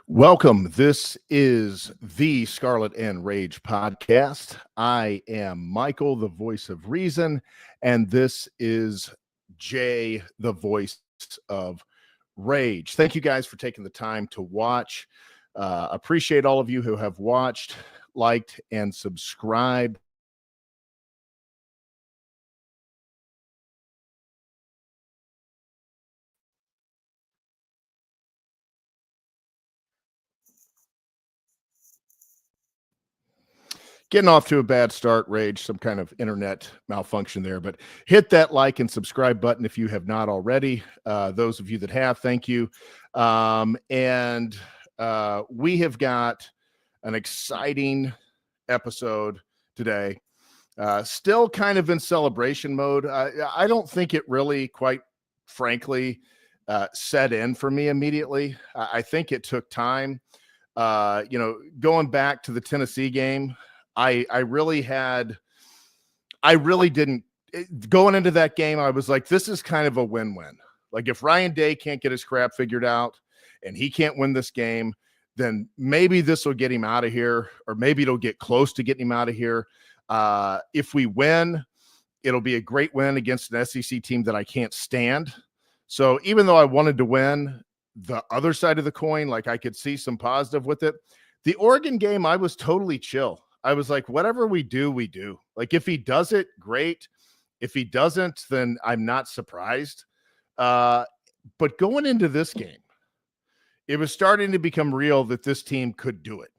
Welcome. This is the Scarlet and Rage podcast. I am Michael, the voice of reason, and this is Jay, the voice of rage. Thank you guys for taking the time to watch. Appreciate all of you who have watched, liked, and subscribed. Getting off to a bad start, Rage, some kind of internet malfunction there, but hit that like and subscribe button if you have not already. Those of you that have, thank you. And we have got an exciting episode today. Still kind of in celebration mode. I don't think it really, quite frankly, set in for me immediately. I think it took time. Going back to the Tennessee game, I really didn't going into that game. I was like, this is kind of a win-win. Like if Ryan Day can't get his crap figured out and he can't win this game, then maybe this will get him out of here, or maybe it'll get close to getting him out of here. If we win, it'll be a great win against an SEC team that I can't stand. So even though I wanted to win the other side of the coin, like I could see some positive with it. The Oregon game, I was totally chill. I was like, whatever we do, we do. Like, if he does it, great. If he doesn't, then I'm not surprised. But going into this game, it was starting to become real that this team could do it.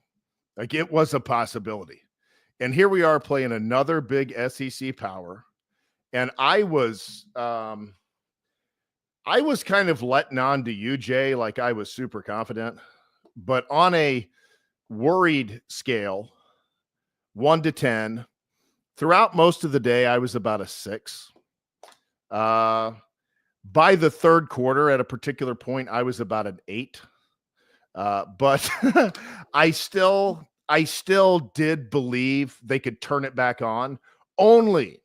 Like, it was a possibility. And here we are playing another big SEC power. And I was kind of letting on to you, Jay, like I was super confident. But on a worried scale, 1 to 10. Throughout most of the day, I was about a 6. By the third quarter, at a particular point, I was about an 8. But I still did believe they could turn it back on, only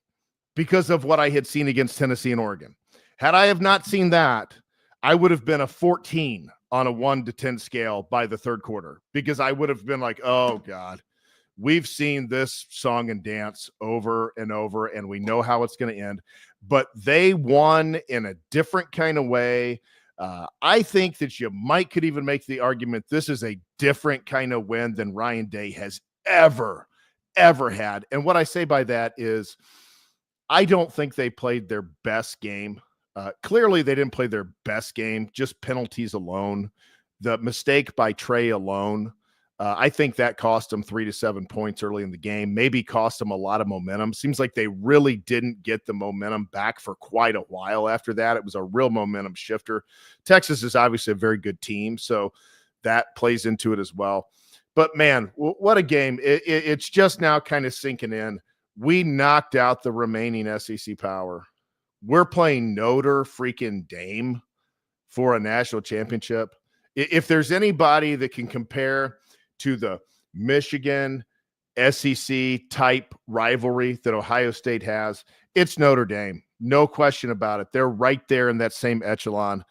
because of what I had seen against Tennessee and Oregon. Had I have not seen that, I would have been a 14 on a 1 to 10 scale by the third quarter, because I would have been like, oh God, we've seen this song and dance over and over, and we know how it's going to end. But they won in a different kind of way. I think that you could even make the argument this is a different kind of win than Ryan Day has ever had. And what I say by that is I don't think they played their best game. Clearly, they didn't play their best game, just penalties alone. The mistake by Trey alone, I think that cost them 3 to 7 points early in the game, maybe cost them a lot of momentum. Seems like they really didn't get the momentum back for quite a while after that. It was a real momentum shifter. Texas is obviously a very good team, so that plays into it as well. But, man, what a game. It's just now kind of sinking in. We knocked out the remaining SEC power. We're playing Notre freaking Dame for a national championship. If there's anybody that can compare to the Michigan SEC type rivalry that Ohio State has, it's Notre Dame. No question about it. They're right there in that same echelon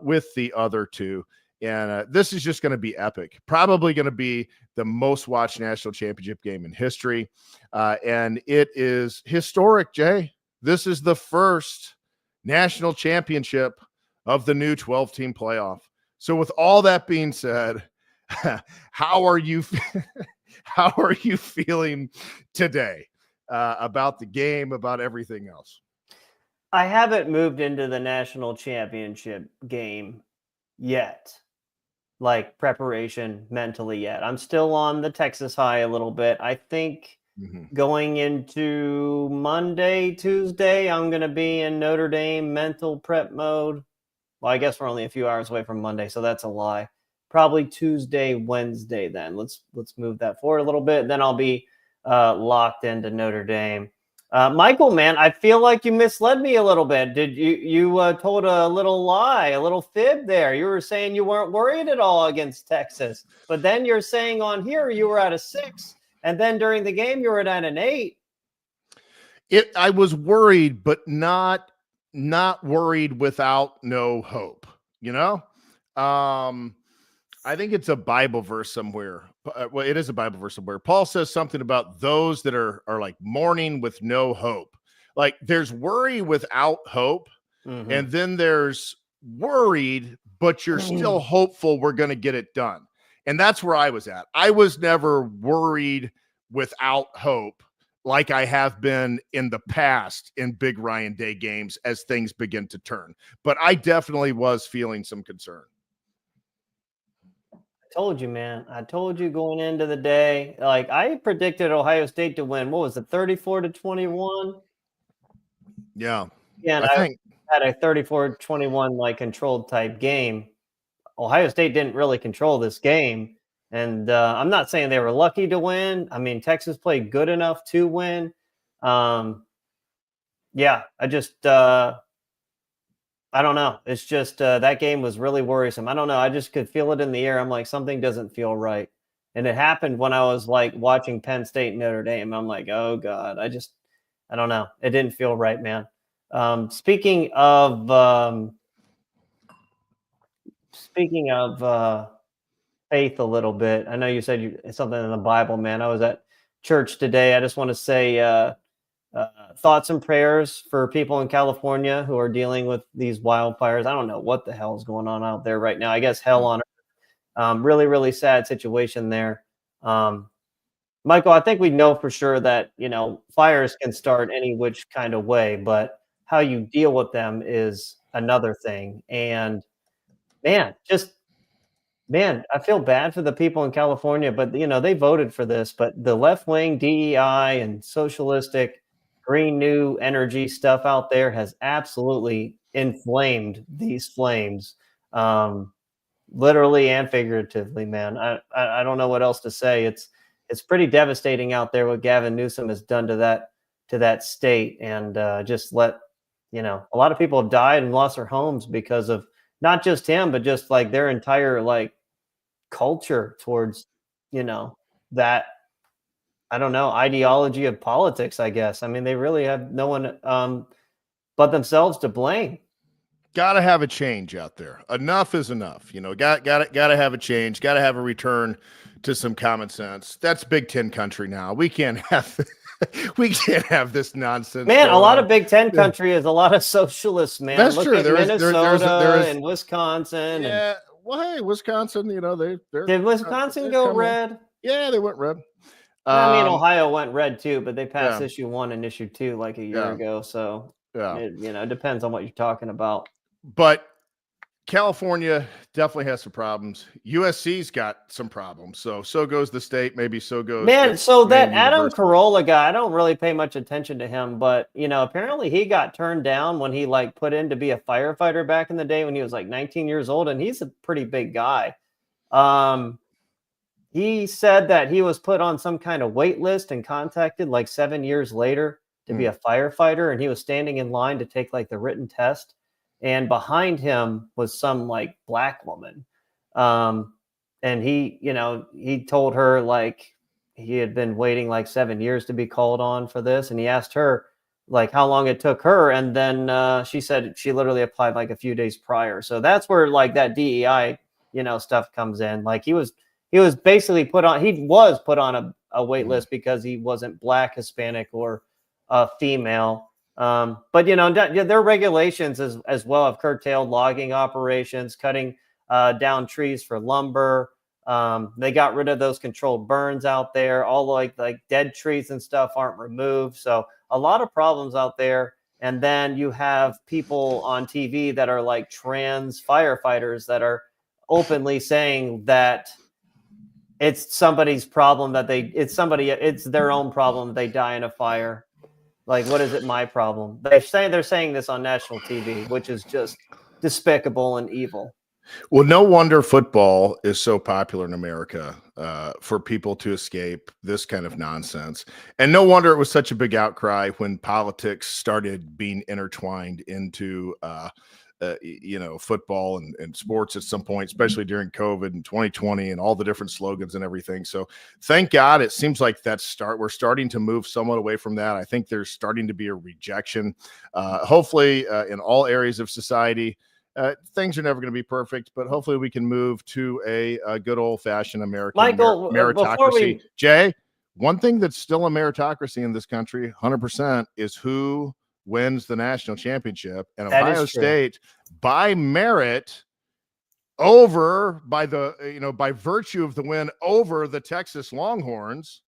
with the other two. And this is just going to be epic. Probably going to be the most watched national championship game in history. And it is historic, Jay. This is the first national championship of the new 12-team playoff. So with all that being said, how are you feeling today about the game, about everything else? I haven't moved into the national championship game yet, like preparation mentally yet. I'm still on the Texas high a little bit. I think going into Monday, Tuesday, I'm going to be in Notre Dame mental prep mode. Well, I guess we're only a few hours away from Monday, so that's a lie. Probably Tuesday, Wednesday then. Let's move that forward a little bit. Then I'll be locked into Notre Dame. Michael, man, I feel like you misled me a little bit. Did you told a little lie, a little fib there? You were saying you weren't worried at all against Texas, but then you're saying on here you were at a 6, and then during the game you were at an 8. I was worried, but not worried without no hope. I think it's a Bible verse somewhere. Well, it is a Bible verse somewhere. Paul says something about those that are like mourning with no hope. Like there's worry without hope, and then there's worried, but you're still hopeful we're going to get it done. And that's where I was at. I was never worried without hope like I have been in the past in big Ryan Day games as things begin to turn. But I definitely was feeling some concern. I told you, man. I told you going into the day. Like I predicted Ohio State to win. What was it, 34-21? Yeah. Yeah, and I think had a 34-21 like controlled type game. Ohio State didn't really control this game. And I'm not saying they were lucky to win. I mean, Texas played good enough to win. Yeah, I just I don't know. It's just that game was really worrisome. I don't know. I just could feel it in the air. I'm like, something doesn't feel right. And it happened when I was like watching Penn State and Notre Dame. I'm like, oh God, I don't know. It didn't feel right, man. Speaking of faith a little bit, I know you said something in the Bible, man. I was at church today. I just want to say thoughts and prayers for people in California who are dealing with these wildfires. I don't know what the hell is going on out there right now. I guess hell on earth. Really, really sad situation there. Michael, I think we know for sure that, fires can start any which kind of way, but how you deal with them is another thing. And man, I feel bad for the people in California, but they voted for this, but the left-wing DEI and socialistic green new energy stuff out there has absolutely inflamed these flames, literally and figuratively, man. I don't know what else to say. It's pretty devastating out there what Gavin Newsom has done to that state, and just let a lot of people have died and lost their homes because of not just him, but just like their entire like culture towards that, I don't know, ideology of politics, I guess. I mean, they really have no one but themselves to blame. Got to have a change out there. Enough is enough. Got to have a change. Got to have a return to some common sense. That's Big Ten country now. We can't have this nonsense. Man, a lot of Big Ten country is a lot of socialists, man. That's Look true. at Minnesota and Wisconsin. Yeah. Well, hey, Wisconsin, did Wisconsin go red? Yeah, they went red. I mean, Ohio went red too, but they passed issue 1 and issue 2 like a year ago. So, it depends on what you're talking about. But California definitely has some problems. USC's got some problems. So goes the state. Maybe so goes. Man, so that Adam Carolla guy, I don't really pay much attention to him, but apparently he got turned down when he like put in to be a firefighter back in the day when he was like 19 years old, and he's a pretty big guy. He said that he was put on some kind of wait list and contacted like 7 years later to be a firefighter, and he was standing in line to take like the written test. And behind him was some like black woman. And he told her like he had been waiting like 7 years to be called on for this. And he asked her like how long it took her. And then she said she literally applied like a few days prior. So that's where like that DEI, stuff comes in. Like he was basically put on a wait list because he wasn't black, Hispanic, or female. But their regulations as well have curtailed logging operations, cutting down trees for lumber. They got rid of those controlled burns out there. All like dead trees and stuff aren't removed. So a lot of problems out there. And then you have people on TV that are like trans firefighters that are openly saying that it's somebody's problem it's their own problem. They die in a fire. Like, what is it my problem? They're saying this on national TV, which is just despicable and evil. Well, no wonder football is so popular in America, for people to escape this kind of nonsense. And no wonder it was such a big outcry when politics started being intertwined into football and sports at some point, especially during COVID and 2020 and all the different slogans and everything. So thank God it seems like we're starting to move somewhat away from that. I think there's starting to be a rejection, hopefully in all areas of society. things are never going to be perfect, but hopefully we can move to a good old-fashioned American Michael, before meritocracy. Jay, one thing that's still a meritocracy in this country, 100%, is who wins the national championship. And Ohio State, by merit, by virtue of the win over the Texas Longhorns,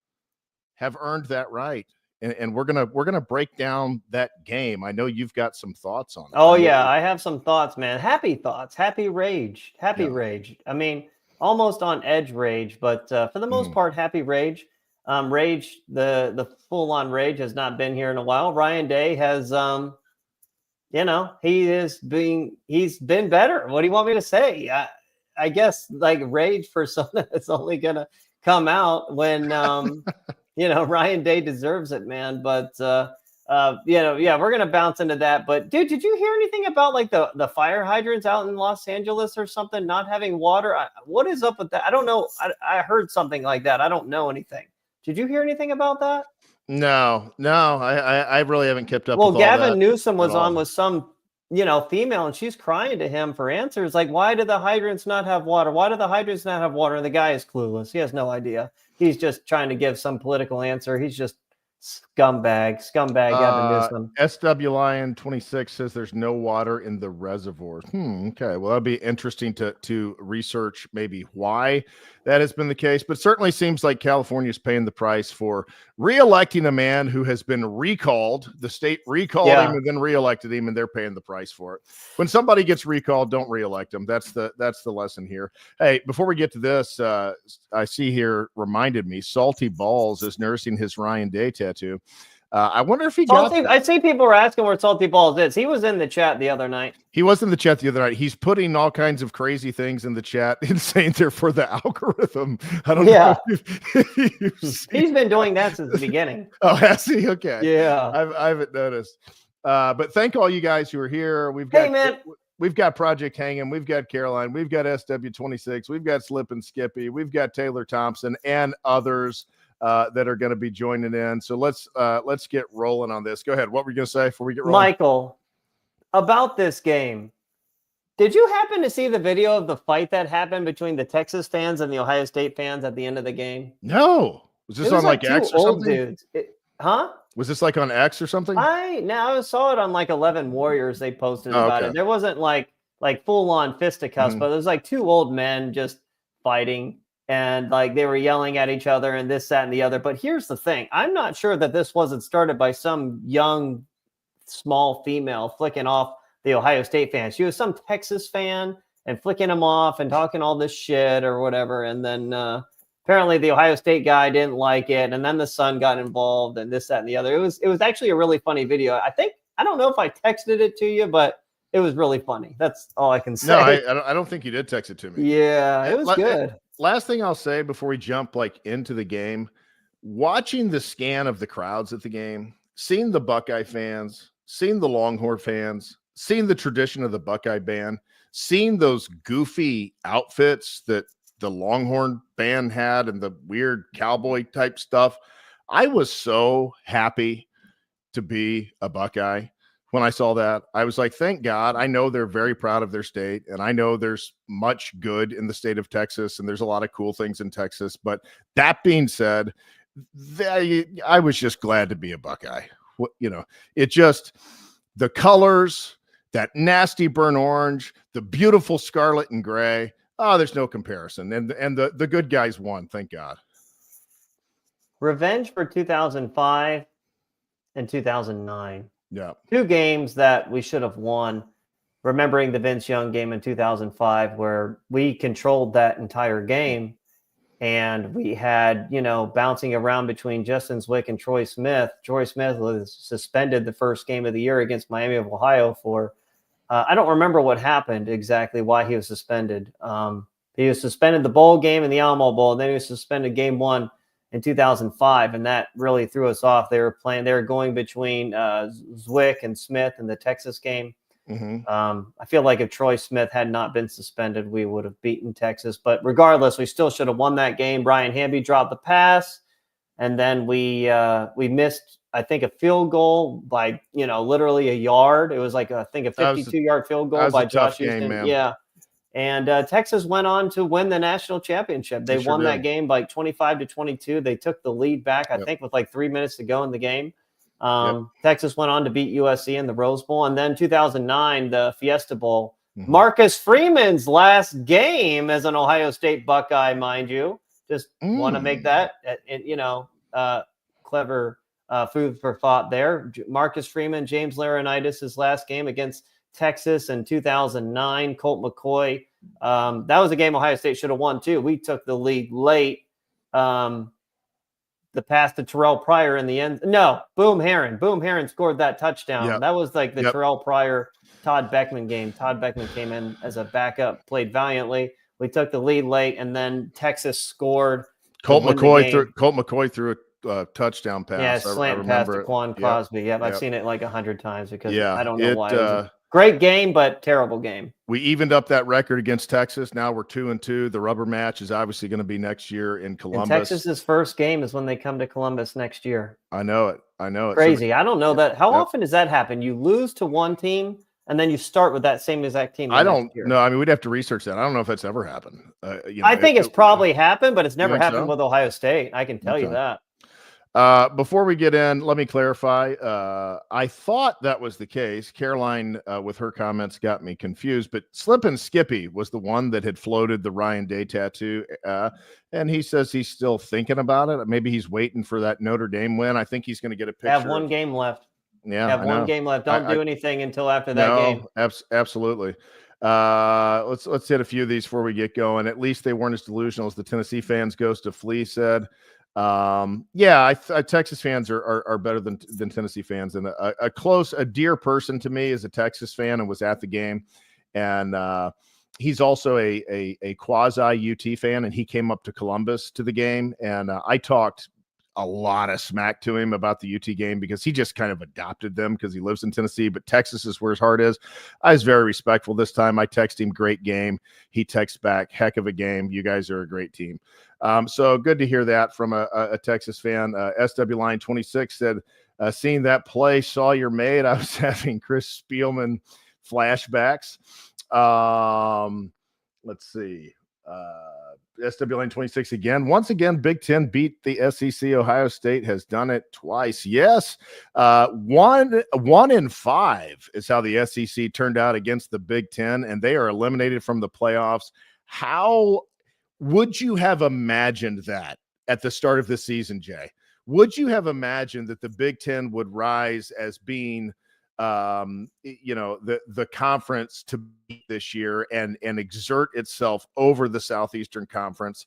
have earned that right. And we're gonna break down that game. I know you've got some thoughts on it. Oh yeah, I have some thoughts, man. Happy thoughts, happy rage. I mean, almost on edge rage, but for the most part, happy rage. Rage, the full on rage has not been here in a while. Ryan Day has, he's been better. What do you want me to say? I guess like rage for something that's only gonna come out when Ryan Day deserves it, man. But we're gonna bounce into that. But dude, did you hear anything about like the fire hydrants out in Los Angeles or something not having water? What is up with that? I don't know. I heard something like that. I don't know anything. Did you hear anything about that? No, I really haven't kept up. Well, Gavin Newsom was on with some female, and she's crying to him for answers. Like, why do the hydrants not have water? Why do the hydrants not have water? And the guy is clueless. He has no idea. He's just trying to give some political answer. He's just scumbag Gavin Newsom. SW Lion 26 says there's no water in the reservoirs. Okay. Well, that'd be interesting to research maybe why that has been the case, but certainly seems like California is paying the price for re-electing a man who has been recalled. The state recalled him and then re-elected him, and they're paying the price for it. When somebody gets recalled, don't re-elect them. That's the lesson here. Hey, before we get to this, I see here reminded me Salty Balls is nursing his Ryan Day tattoo. I wonder if he got that. I see people were asking where Salty Balls is. He was in the chat the other night. He was in the chat the other night. He's putting all kinds of crazy things in the chat and saying they're for the algorithm. I don't know. He's been doing that since the beginning. Oh, has he? Okay. Yeah. I haven't noticed. But thank all you guys who are here. We've got Project Hang'em. We've got Caroline. We've got SW26. We've got Slip and Skippy. We've got Taylor Thompson and others that are going to be joining in. So let's get rolling on this. Go ahead. What were you going to say before we get rolling? Michael, about this game, did you happen to see the video of the fight that happened between the Texas fans and the Ohio State fans at the end of the game? No. Was this on like X or something? Dudes. Was this like on X or something? I saw it on like 11 Warriors. They posted about it. There wasn't like full on fisticuffs, but there's like two old men just fighting. And like they were yelling at each other and this, that, and the other. But here's the thing. I'm not sure that this wasn't started by some young, small female flicking off the Ohio State fans. She was some Texas fan and flicking them off and talking all this shit or whatever. And then apparently the Ohio State guy didn't like it. And then the son got involved and this, that, and the other. It was actually a really funny video. I don't know if I texted it to you, but it was really funny. That's all I can say. No, I don't think you did text it to me. Yeah, it was good. Last thing I'll say before we jump like into the game, watching the scan of the crowds at the game, seeing the Buckeye fans, seeing the Longhorn fans, seeing the tradition of the Buckeye band, seeing those goofy outfits that the Longhorn band had and the weird cowboy type stuff. I was so happy to be a Buckeye. When I saw that, I was like, thank God. I know they're very proud of their state, and I know there's much good in the state of Texas, and there's a lot of cool things in Texas. But that being said, I was just glad to be a Buckeye. It just, the colors, that nasty burnt orange, the beautiful scarlet and gray. Oh, there's no comparison. And the good guys won, thank God. Revenge for 2005 and 2009. Yeah. Two games that we should have won. Remembering the Vince Young game in 2005, where we controlled that entire game, and we had, bouncing around between Justin Zwick and Troy Smith. Troy Smith was suspended the first game of the year against Miami of Ohio for, I don't remember what happened exactly, why he was suspended. He was suspended the bowl game and the Alamo Bowl, and then he was suspended game one in 2005, and that really threw us off. They were going between Zwick and Smith in the Texas game. I feel like if Troy Smith had not been suspended, we would have beaten Texas. But regardless, we still should have won that game. Brian Hamby dropped the pass, and then we missed I think, a field goal by, literally a yard. It was like, I think, a 52-yard field goal by Josh Houston. Man. Yeah. And Texas went on to win the national championship. They won that game by 25-22. They took the lead back, I think, with like 3 minutes to go in the game. Texas went on to beat USC in the Rose Bowl. And then 2009, the Fiesta Bowl. Marcus Freeman's last game as an Ohio State Buckeye, mind you. Just want to make that, clever food for thought there. Marcus Freeman, James Laurinaitis' last game against Texas in 2009. Colt McCoy. That was a game Ohio State should have won too. We took the lead late. The pass to Terrell Pryor in the end. No, Boom Herron scored that touchdown. That was like the Terrell Pryor, Todd Beckman game. Todd Beckman came in as a backup, played valiantly. We took the lead late, and then Texas scored. Colt McCoy threw a touchdown pass. Yeah, slant pass to Quan Cosby. Yep, I've seen it like 100 times because I don't know why. It was a great game, but terrible game. We evened up that record against Texas. Now we're 2-2. The rubber match is obviously going to be next year in Columbus. And Texas's first game is when they come to Columbus next year. I know it. Crazy. I don't know that. How often does that happen? You lose to one team and then you start with that same exact team. I don't know. I mean, we'd have to research that. I don't know if that's ever happened. I think it's probably happened, but it's never happened with Ohio State. I can tell you that. Before we get in, let me clarify. I thought that was the case. Caroline, with her comments, got me confused, but Slip and Skippy was the one that had floated the Ryan Day tattoo. And he says he's still thinking about it. Maybe he's waiting for that Notre Dame win. I think he's going to get a picture. Have one game left. Yeah. Have one game left. Don't do anything until after that game. Absolutely. Let's hit a few of these before we get going. At least they weren't as delusional as the Tennessee fans. Ghost of Flea said. Texas fans are better than Tennessee fans, and a dear person to me is a Texas fan and was at the game, and he's also a quasi UT fan, and he came up to Columbus to the game, and I talked a lot of smack to him about the UT game because he just kind of adopted them because he lives in Tennessee, but Texas is where his heart is. I was very respectful this time. I text him, great game. He texts back, heck of a game. You guys are a great team. So good to hear that from a Texas fan. SW Line 26 said, seeing that play Sawyer made, I was having Chris Spielman flashbacks. Let's see. SW Line 26 again. Once again, Big Ten beat the SEC. Ohio State has done it twice. Yes. 1-5 is how the SEC turned out against the Big Ten, and they are eliminated from the playoffs. How would you have imagined that at the start of the season, Jay? Would you have imagined that the Big Ten would rise as being the conference to beat this year and exert itself over the Southeastern Conference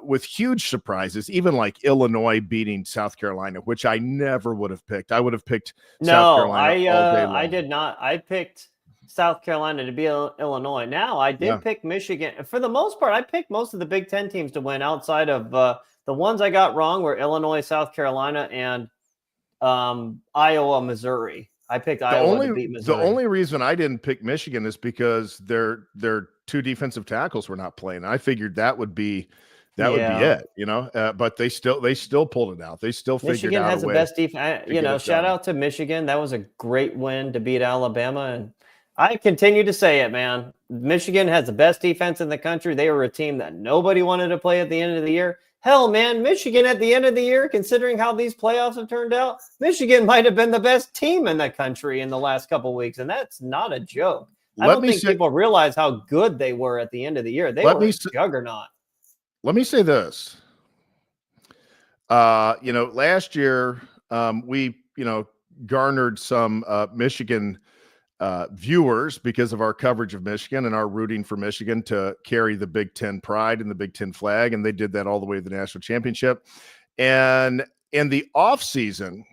with huge surprises, even like Illinois beating South Carolina, which I never would have picked. I would have picked South Carolina all day long. I did not. I picked South Carolina to beat Illinois. Now, I did pick Michigan. For the most part, I picked most of the Big Ten teams to win outside of the ones I got wrong were Illinois, South Carolina, and Iowa, Missouri. I picked Iowa to beat Missouri. The only reason I didn't pick Michigan is because their two defensive tackles were not playing. I figured that would be it, but they still pulled it out. They still figured out a way. Michigan has the best defense. Shout out to Michigan. That was a great win to beat Alabama, and I continue to say it, man. Michigan has the best defense in the country. They were a team that nobody wanted to play at the end of the year. Hell, man, Michigan at the end of the year, considering how these playoffs have turned out, Michigan might have been the best team in the country in the last couple of weeks, and that's not a joke. I don't think people realize how good they were at the end of the year. They were a juggernaut. Let me say this. Last year we, garnered some Michigan viewers because of our coverage of Michigan and our rooting for Michigan to carry the Big Ten pride and the Big Ten flag. And they did that all the way to the national championship. And in the offseason,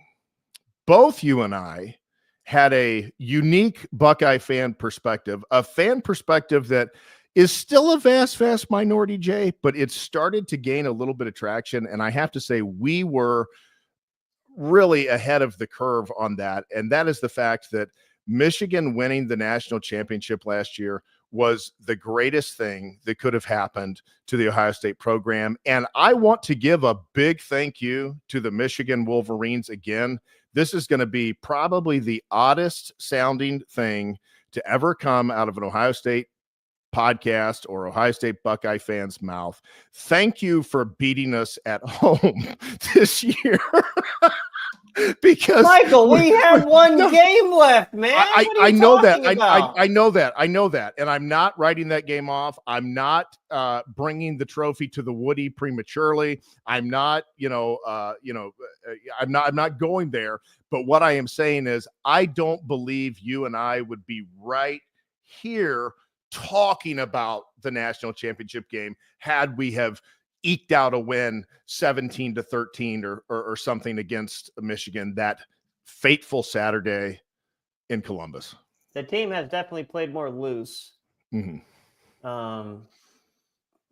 both you and I had a unique Buckeye fan perspective, a fan perspective that is still a vast, vast minority, Jay, but it started to gain a little bit of traction. And I have to say, we were really ahead of the curve on that. And that is the fact that Michigan winning the national championship last year was the greatest thing that could have happened to the Ohio State program. And I want to give a big thank you to the Michigan Wolverines again. This is going to be probably the oddest sounding thing to ever come out of an Ohio State podcast or Ohio State Buckeye fans' mouth. Thank you for beating us at home this year. Because Michael, we have one game left, man. I know that. I know that. I know that. And I'm not writing that game off. I'm not bringing the trophy to the Woody prematurely. I'm not, I'm not going there. But what I am saying is I don't believe you and I would be right here talking about the national championship game had we have eked out a win 17-13 or something against Michigan that fateful Saturday in Columbus. The team has definitely played more loose. Mm-hmm.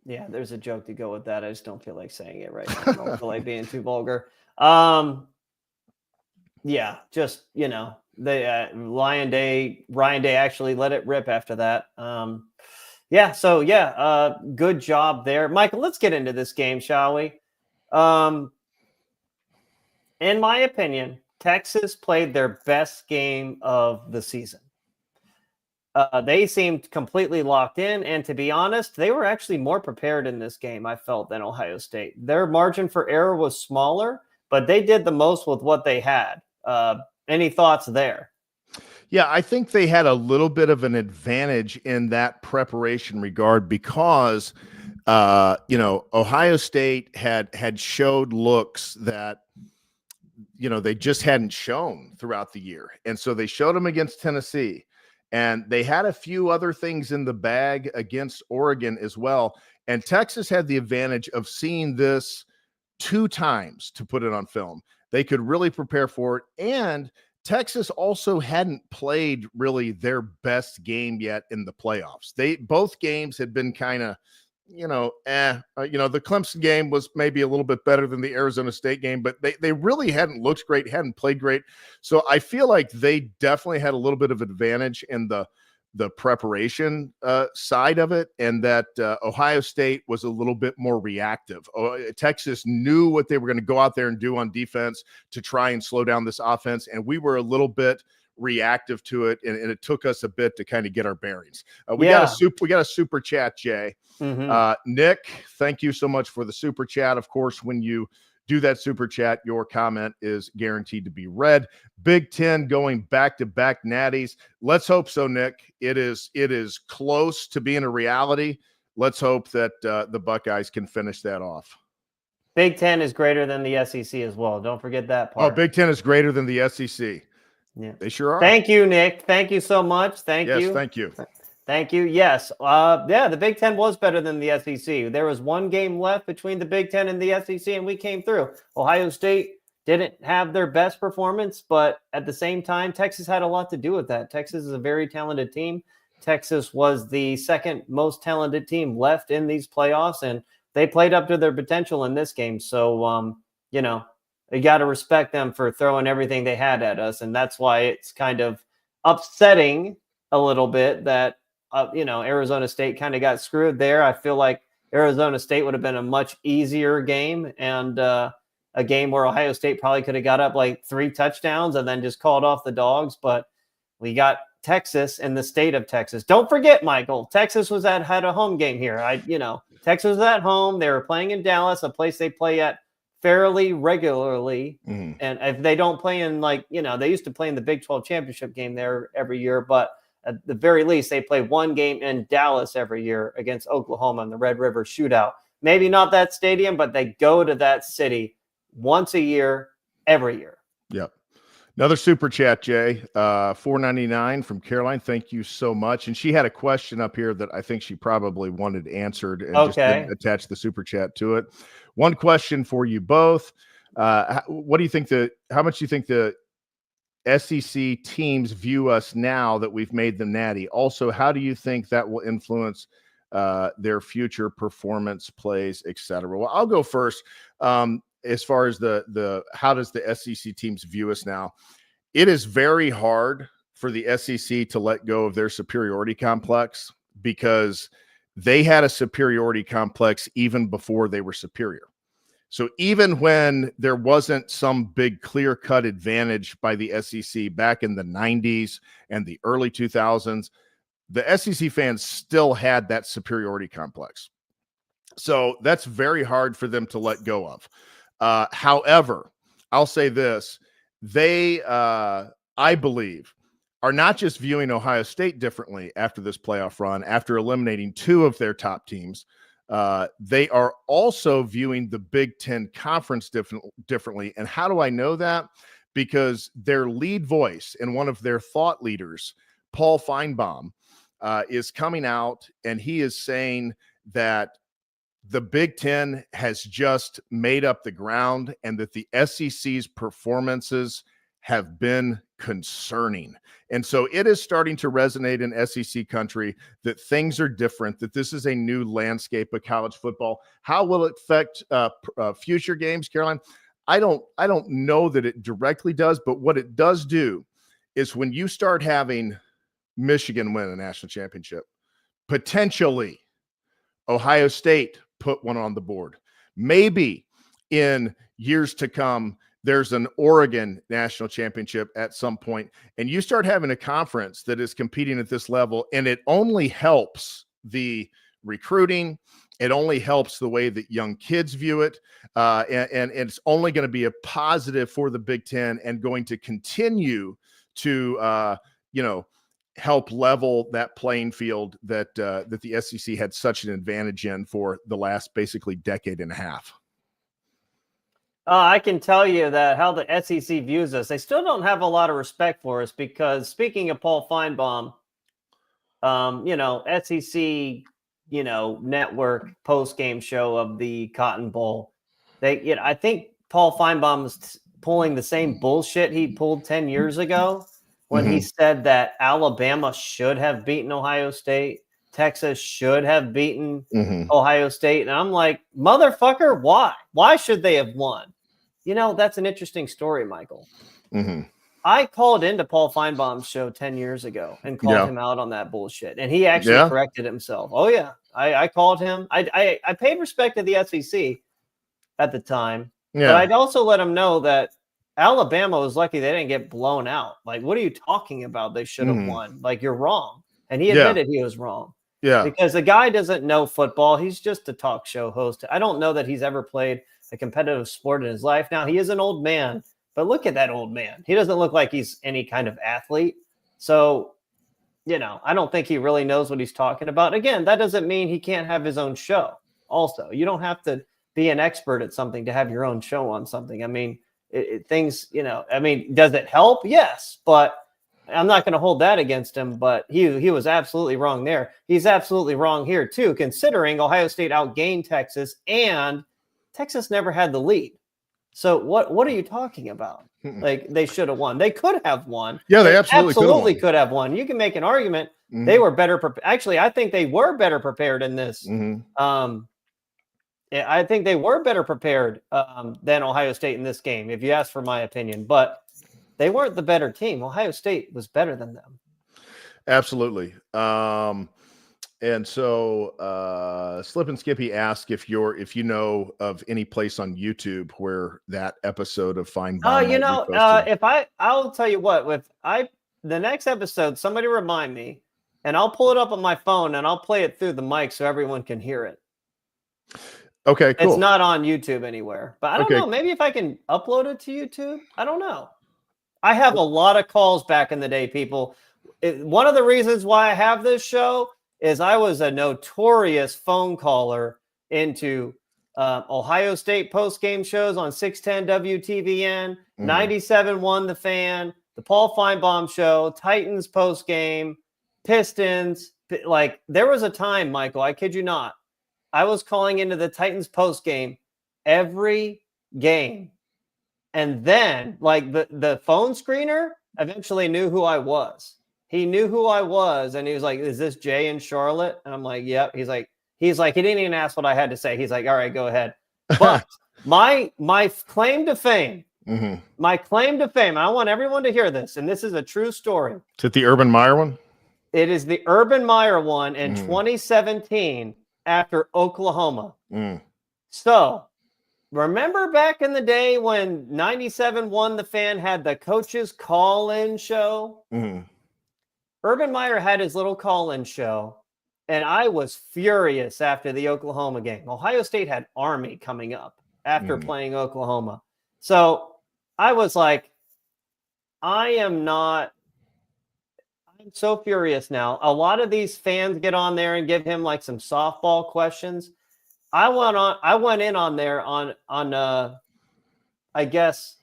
Yeah, there's a joke to go with that. I just don't feel like saying it right now. I don't feel like being too vulgar. Yeah, just, the Ryan Day actually let it rip after that. Good job there. Michael, let's get into this game, shall we? In my opinion, Texas played their best game of the season. They seemed completely locked in, and to be honest, they were actually more prepared in this game, I felt, than Ohio State. Their margin for error was smaller, but they did the most with what they had. Any thoughts there? Yeah, I think they had a little bit of an advantage in that preparation regard because, Ohio State had showed looks that, they just hadn't shown throughout the year. And so they showed them against Tennessee, and they had a few other things in the bag against Oregon as well. And Texas had the advantage of seeing this 2 times to put it on film. They could really prepare for it. And Texas also hadn't played really their best game yet in the playoffs. Both games had been kind of, the Clemson game was maybe a little bit better than the Arizona State game, but they really hadn't looked great, hadn't played great. So I feel like they definitely had a little bit of advantage in the preparation side of it, and that Ohio State was a little bit more reactive. Texas knew what they were going to go out there and do on defense to try and slow down this offense, and we were a little bit reactive to it, and it took us a bit to kind of get our bearings. We got a super chat, Jay. Mm-hmm. Nick, thank you so much for the super chat. Of course, when you do that super chat, your comment is guaranteed to be read. Big Ten going back-to-back natties. Let's hope so, Nick. It is close to being a reality. Let's hope that the Buckeyes can finish that off. Big Ten is greater than the SEC as well. Don't forget that part. Oh, Big Ten is greater than the SEC. Yeah, they sure are. Thank you, Nick. Thank you so much. Yes, thank you. Thank you. Yes. The Big Ten was better than the SEC. There was one game left between the Big Ten and the SEC, and we came through. Ohio State didn't have their best performance, but at the same time, Texas had a lot to do with that. Texas is a very talented team. Texas was the second most talented team left in these playoffs, and they played up to their potential in this game. So, you got to respect them for throwing everything they had at us, and that's why it's kind of upsetting a little bit that Arizona State kind of got screwed there. I feel like Arizona State would have been a much easier game, and a game where Ohio State probably could have got up like 3 touchdowns and then just called off the dogs. But we got Texas in the state of Texas. Don't forget, Michael, Texas had a home game here. Texas was at home. They were playing in Dallas, a place they play at fairly regularly. Mm-hmm. And if they don't play in they used to play in the Big 12 championship game there every year, but at the very least, they play one game in Dallas every year against Oklahoma in the Red River Shootout. Maybe not that stadium, but they go to that city once a year, every year. Yep. Another super chat, Jay, $4.99 from Caroline. Thank you so much. And she had a question up here that I think she probably wanted answered, and just didn't attach the super chat to it. One question for you both. What do you think how much do you think the SEC teams view us now that we've made them natty? Also, how do you think that will influence their future performance, plays, etc.? Well, I'll go first. As far as the how does the SEC teams view us now? It is very hard for the SEC to let go of their superiority complex. because they had a superiority complex even before they were superior. So even when there wasn't some big clear-cut advantage by the SEC back in the 90s and the early 2000s, the SEC fans still had that superiority complex. So that's very hard for them to let go of. However, I'll say this. They, I believe, are not just viewing Ohio State differently after this playoff run, after eliminating two of their top teams. They are also viewing the Big Ten Conference differently. And how do I know that? Because their lead voice and one of their thought leaders, Paul Feinbaum, is coming out, and he is saying that the Big Ten has just made up the ground and that the SEC's performances have been concerning. And so it is starting to resonate in SEC country that things are different, that this is a new landscape of college football. How will it affect future games, Caroline? I don't know that it directly does, but what it does do is when you start having Michigan win a national championship, potentially Ohio State put one on the board. Maybe in years to come, there's an Oregon national championship at some point, and you start having a conference that is competing at this level, and it only helps the recruiting. It only helps the way that young kids view it, and it's only going to be a positive for the Big Ten and going to continue to, help level that playing field that the SEC had such an advantage in for the last basically decade and a half. I can tell you that how the SEC views us, they still don't have a lot of respect for us because speaking of Paul Feinbaum, SEC, network post-game show of the Cotton Bowl, I think Paul Feinbaum was pulling the same bullshit he pulled 10 years ago when he said that Alabama should have beaten Ohio State, Texas should have beaten Ohio State. And I'm like, motherfucker, why? Why should they have won? That's an interesting story, Michael. I called into Paul Feinbaum's show 10 years ago and called him out on that bullshit. And he actually corrected himself. Oh, yeah. I called him. I paid respect to the SEC at the time. Yeah. But I'd also let him know that Alabama was lucky they didn't get blown out. Like, what are you talking about? They should have won. Like, you're wrong. And he admitted he was wrong. Yeah. Because the guy doesn't know football. He's just a talk show host. I don't know that he's ever played a competitive sport in his life. Now, he is an old man, but look at that old man. He doesn't look like he's any kind of athlete. So, I don't think he really knows what he's talking about. Again, that doesn't mean he can't have his own show. Also, you don't have to be an expert at something to have your own show on something. I mean, does it help? Yes, but I'm not going to hold that against him, but he was absolutely wrong there. He's absolutely wrong here too, considering Ohio State outgained Texas and Texas never had the lead. So what are you talking about? Like, they should have won. They could have won. Yeah, they absolutely could have won. You can make an argument. They were better prepared. Actually, I think they were better prepared in this. I think they were better prepared than Ohio State in this game, if you ask for my opinion. But they weren't the better team. Ohio State was better than them. Absolutely. And so Slip and Skippy asked if you know of any place on YouTube where that episode of Feinbaum. I'll tell you what, the next episode, somebody remind me, and I'll pull it up on my phone and I'll play it through the mic so everyone can hear it. Okay, cool. It's not on YouTube anywhere, but I don't know. Maybe if I can upload it to YouTube, I don't know. I have a lot of calls back in the day, people. One of the reasons why I have this show is I was a notorious phone caller into Ohio State post-game shows on 610 WTVN, 97.1 The Fan, the Paul Feinbaum Show, Titans post-game, Pistons. Like, there was a time, Michael, I kid you not, I was calling into the Titans post-game every game. And then, like, the phone screener eventually knew who I was. He knew who I was, and he was like, "Is this Jay in Charlotte?" And I'm like, "Yep." He's like, he didn't even ask what I had to say. He's like, "All right, go ahead." But my claim to fame, my claim to fame, I want everyone to hear this, and this is a true story. Is it the Urban Meyer one? It is the Urban Meyer one in Mm. 2017 after Oklahoma. Mm. So remember back in the day when 97.1 The Fan had the coaches call-in show? Mm. Urban Meyer had his little call-in show, and I was furious after the Oklahoma game. Ohio State had Army coming up after playing Oklahoma. So I was like, I'm so furious now. A lot of these fans get on there and give him like some softball questions. I went in on there on I guess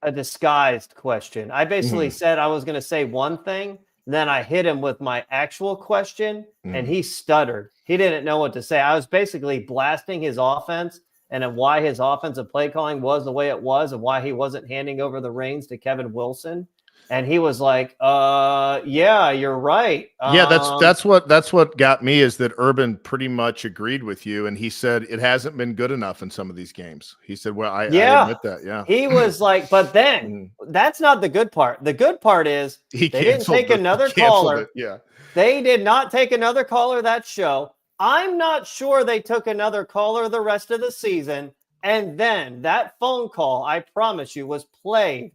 a disguised question. I basically said I was going to say one thing, then I hit him with my actual question, and he stuttered. He didn't know what to say. I was basically blasting his offense and why his offensive play calling was the way it was and why he wasn't handing over the reins to Kevin Wilson. And he was like, yeah, you're right. Yeah, that's what got me is that Urban pretty much agreed with you, and he said it hasn't been good enough in some of these games. He said, "Well, I admit that." Yeah, he was like, but then that's not the good part. The good part is they didn't take another caller. Yeah, they did not take another caller that show. I'm not sure they took another caller the rest of the season. And then that phone call, I promise you, was played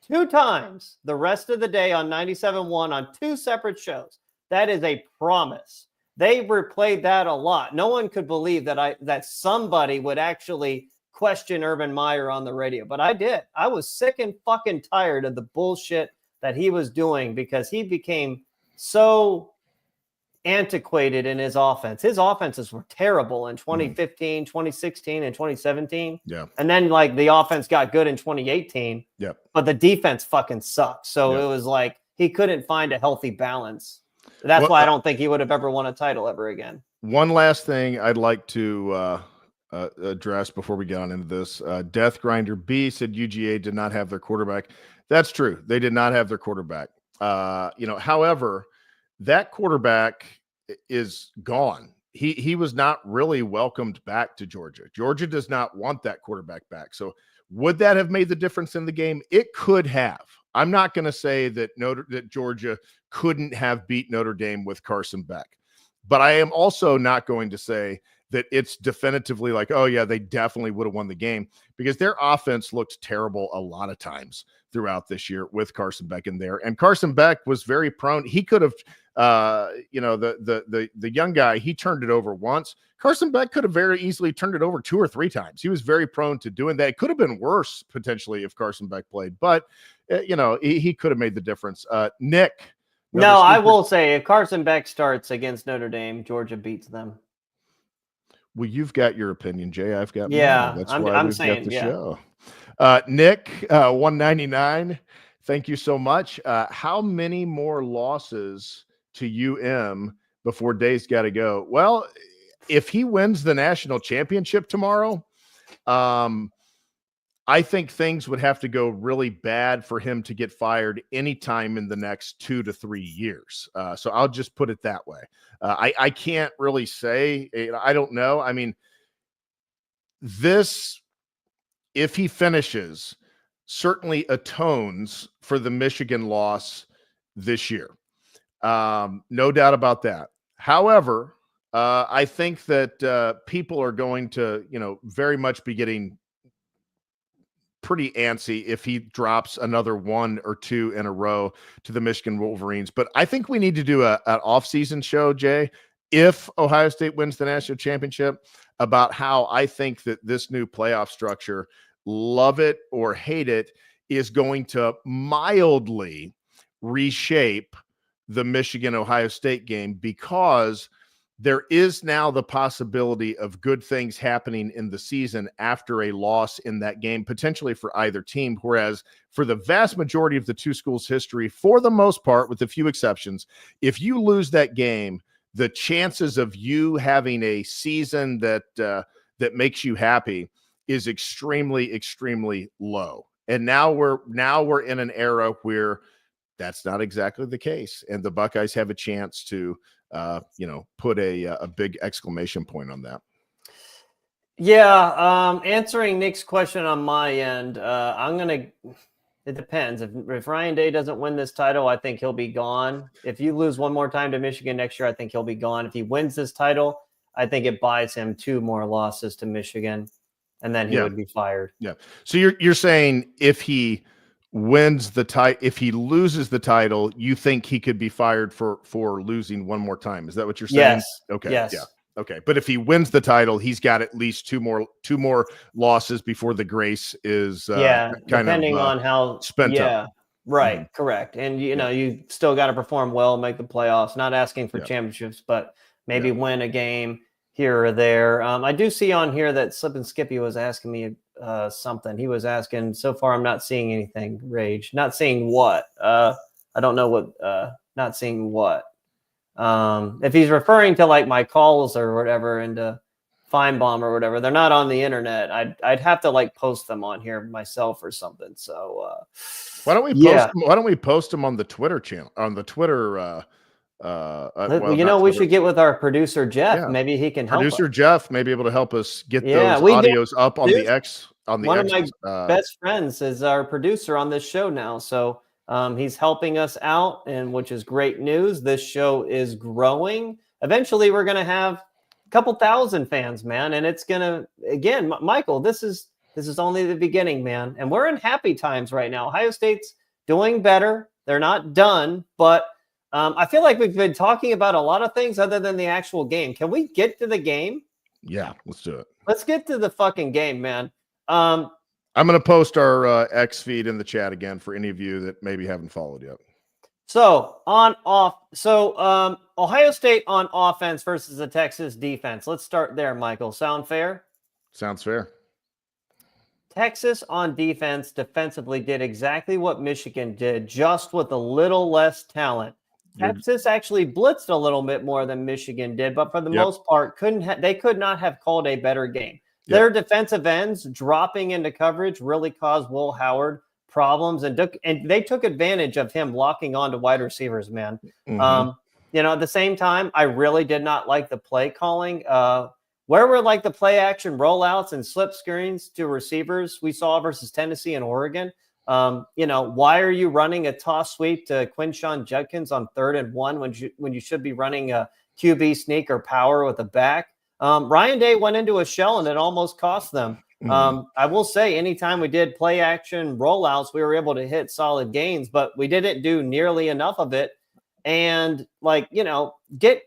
2 times the rest of the day on 97.1 on 2 separate shows. That is a promise. They replayed that a lot. No one could believe that somebody would actually question Urban Meyer on the radio, but I did. I was sick and fucking tired of the bullshit that he was doing because he became so antiquated in his offense. His offenses were terrible in 2015, 2016, and 2017. Yeah. And then like the offense got good in 2018. Yep. But the defense fucking sucked. So it was like he couldn't find a healthy balance. That's why I don't think he would have ever won a title ever again. One last thing I'd like to address before we get on into this. Death Grinder B said UGA did not have their quarterback. That's true. They did not have their quarterback. However, that quarterback is gone. He was not really welcomed back to Georgia. Georgia does not want that quarterback back. So would that have made the difference in the game? It could have. I'm not going to say that Georgia couldn't have beat Notre Dame with Carson Beck, but I am also not going to say that it's definitively like, oh yeah, they definitely would have won the game, because their offense looked terrible a lot of times throughout this year with Carson Beck in there. And Carson Beck was very prone. He could have, the young guy, he turned it over once. Carson Beck could have very easily turned it over 2 or 3 times. He was very prone to doing that. It could have been worse potentially if Carson Beck played, but he could have made the difference. Nick. No, I will say if Carson Beck starts against Notre Dame, Georgia beats them. Well, you've got your opinion, Jay. I've got mine. That's why we've got the show. Yeah. Nick, 199. Thank you so much. How many more losses to UM before Day's got to go? Well, if he wins the national championship tomorrow, I think things would have to go really bad for him to get fired anytime in the next 2 to 3 years. So I'll just put it that way. I can't really say. I don't know. I mean, if he finishes, certainly atones for the Michigan loss this year. No doubt about that. However, I think that people are going to, very much be getting pretty antsy if he drops another 1 or 2 in a row to the Michigan Wolverines. But I think we need to do an off-season show, Jay, if Ohio State wins the national championship, about how I think that this new playoff structure, love it or hate it, is going to mildly reshape the Michigan-Ohio State game, because there is now the possibility of good things happening in the season after a loss in that game, potentially for either team. Whereas for the vast majority of the two schools' history, for the most part, with a few exceptions, if you lose that game, the chances of you having a season that makes you happy is extremely, extremely low. And now we're in an era where that's not exactly the case, and the Buckeyes have a chance to put a big exclamation point on that. Yeah. Answering Nick's question on my end, It depends. If Ryan Day doesn't win this title, I think he'll be gone. If you lose one more time to Michigan next year, I think he'll be gone. If he wins this title, I think it buys him 2 more losses to Michigan, and then he would be fired. Yeah. So you're saying if he wins the title, if he loses the title, you think he could be fired for losing one more time? Is that what you're saying? Yes. Okay. Yes. Yeah. Okay. But if he wins the title, he's got at least two more losses before the grace is depending on how spent up. Right. Mm-hmm. Correct. And you know, you still got to perform well, make the playoffs, not asking for championships, but maybe win a game here or there. I do see on here that Slip and Skippy was asking me something. He was asking, so far I'm not seeing anything, Rage. Not seeing what? I don't know what, not seeing what. If he's referring to like my calls or whatever into Feinbaum or whatever, they're not on the internet. I'd have to like post them on here myself or something. So why don't we post them? Why don't we post them on the Twitter channel, on the Twitter we should get with our producer Jeff. Yeah. Maybe he can help. Producer Jeff may be able to help us get those audios up on the X. On the one X, of my best friends is our producer on this show now, so he's helping us out, and which is great news. This show is growing. Eventually, we're going to have a couple thousand fans, man, and it's going to again, Michael. This is only the beginning, man, and we're in happy times right now. Ohio State's doing better. They're not done, but I feel like we've been talking about a lot of things other than the actual game. Can we get to the game? Yeah, let's do it. Let's get to the fucking game, man. I'm going to post our X feed in the chat again for any of you that maybe haven't followed yet. So Ohio State on offense versus the Texas defense. Let's start there, Michael. Sound fair? Sounds fair. Texas on defense defensively did exactly what Michigan did, just with a little less talent. Texas actually blitzed a little bit more than Michigan did, but for the most part, they could not have called a better game. Their defensive ends dropping into coverage really caused Will Howard problems, and they took advantage of him locking onto wide receivers, man. Mm-hmm. At the same time, I really did not like the play calling. Where were like the play action rollouts and slip screens to receivers we saw versus Tennessee and Oregon? Why are you running a toss sweep to Quinshon Judkins on 3rd and 1 when you should be running a QB sneak or power with a back? Ryan Day went into a shell and it almost cost them. I will say anytime we did play action rollouts, we were able to hit solid gains, but we didn't do nearly enough of it. And get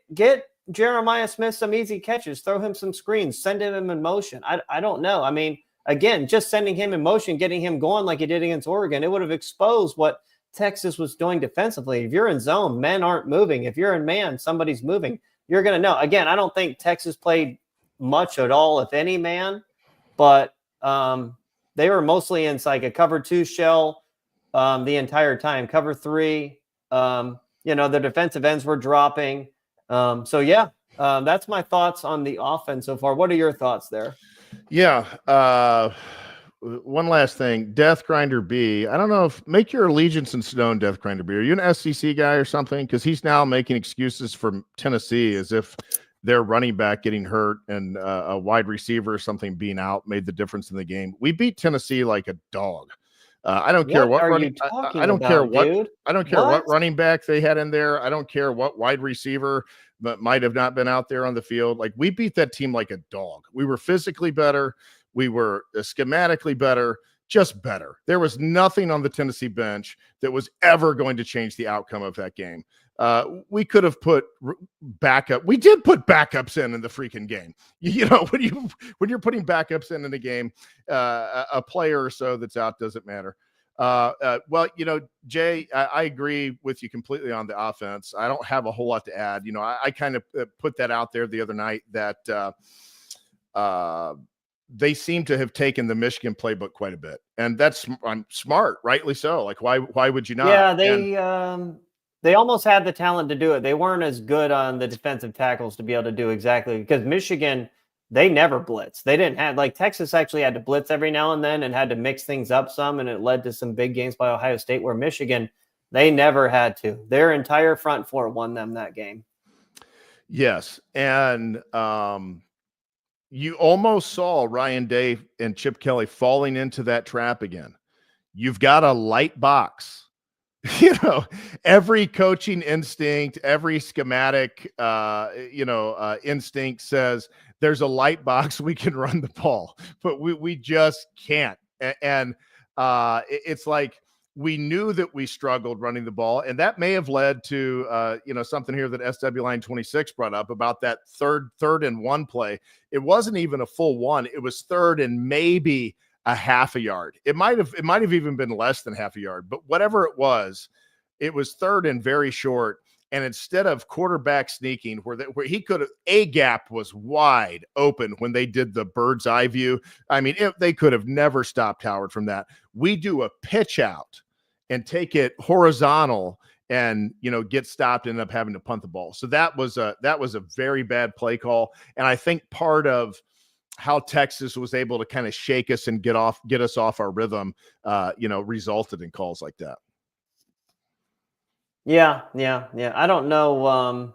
Jeremiah Smith some easy catches, throw him some screens, send him in motion. I don't know. I mean, again, just sending him in motion, getting him going like he did against Oregon, it would have exposed what Texas was doing defensively. If you're in zone, men aren't moving. If you're in man, somebody's moving. You're going to know. Again, I don't think Texas played much at all, if any, man. But they were mostly in like a cover 2 shell the entire time. Cover 3, the defensive ends were dropping. That's my thoughts on the offense so far. What are your thoughts there? Yeah. One last thing, Death Grinder B. I don't know if make your allegiance and known, Death Grinder B. Are you an SEC guy or something? Because he's now making excuses for Tennessee as if their running back getting hurt and a wide receiver or something being out made the difference in the game. We beat Tennessee like a dog. I don't care what running. I don't care what. Dude? I don't care what running back they had in there. I don't care what wide receiver but might have not been out there on the field. Like we beat that team like a dog. We were physically better. We were schematically better, just better. There was nothing on the Tennessee bench that was ever going to change the outcome of that game. We could have put backup. We did put backups in the freaking game. When you're putting backups in a game, a player or so that's out doesn't matter. Jay, I agree with you completely on the offense. I don't have a whole lot to add. I kind of put that out there the other night that they seem to have taken the Michigan playbook quite a bit, and that's smart, rightly so. Like, why would you not? Yeah, they almost had the talent to do it. They weren't as good on the defensive tackles to be able to do exactly, because Michigan, they never blitz. They didn't have, like, Texas actually had to blitz every now and then and had to mix things up some, and it led to some big games by Ohio State, where Michigan, they never had to. Their entire front four won them that game. Yes, and you almost saw Ryan Day and Chip Kelly falling into that trap again. you've got a light box. Every coaching instinct, every schematic, instinct says there's a light box. We can run the ball, but we just can't. And it's like, we knew that we struggled running the ball, and that may have led to, something here that SW Line 26 brought up about that third and 1 play. It wasn't even a full 1. It was 3rd and maybe a half a yard. It might have even been less than half a yard, but whatever it was 3rd and very short. And instead of quarterback sneaking, where he could have, a gap was wide open when they did the bird's eye view. I mean, they could have never stopped Howard from that. We do a pitch out and take it horizontal and, get stopped and end up having to punt the ball. So that was a very bad play call. And I think part of how Texas was able to kind of shake us and get us off our rhythm, resulted in calls like that. Yeah. I don't know.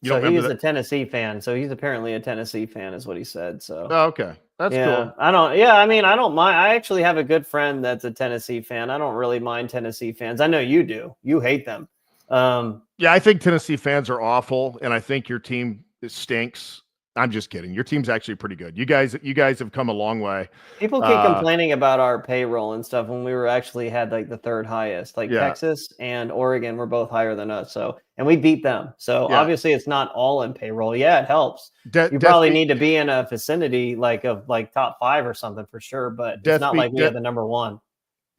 So he is a Tennessee fan. So he's apparently a Tennessee fan, is what he said. So okay, that's cool. I don't mind. I actually have a good friend that's a Tennessee fan. I don't really mind Tennessee fans. I know you do. You hate them. Yeah, I think Tennessee fans are awful, and I think your team stinks. I'm just kidding. Your team's actually pretty good. You guys have come a long way. People keep complaining about our payroll and stuff when we were actually had like the 3rd highest. Texas and Oregon were both higher than us. So, and we beat them. So obviously it's not all in payroll. Yeah, it helps. You probably need to be in a vicinity of top 5 or something for sure. But it's not like we have the number 1.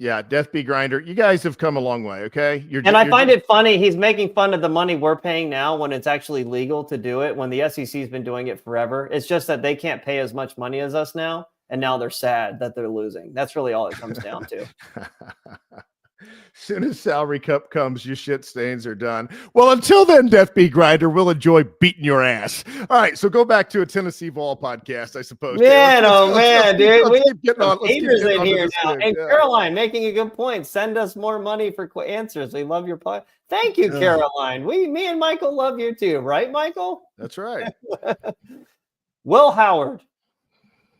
Yeah, Death Be Grinder. You guys have come a long way, okay? I find it funny. He's making fun of the money we're paying now when it's actually legal to do it, when the SEC's been doing it forever. It's just that they can't pay as much money as us now, and now they're sad that they're losing. That's really all it comes down to. Soon as salary cap comes, your shit stains are done. Well, until then, Death Be Grinder, we'll enjoy beating your ass. All right, so go back to a Tennessee Vol podcast, I suppose. Man, dude. We have haters in here now. And Caroline making a good point. Send us more money for answers. We love your podcast. Thank you, Caroline. Me and Michael love you too, right, Michael? That's right. Will Howard,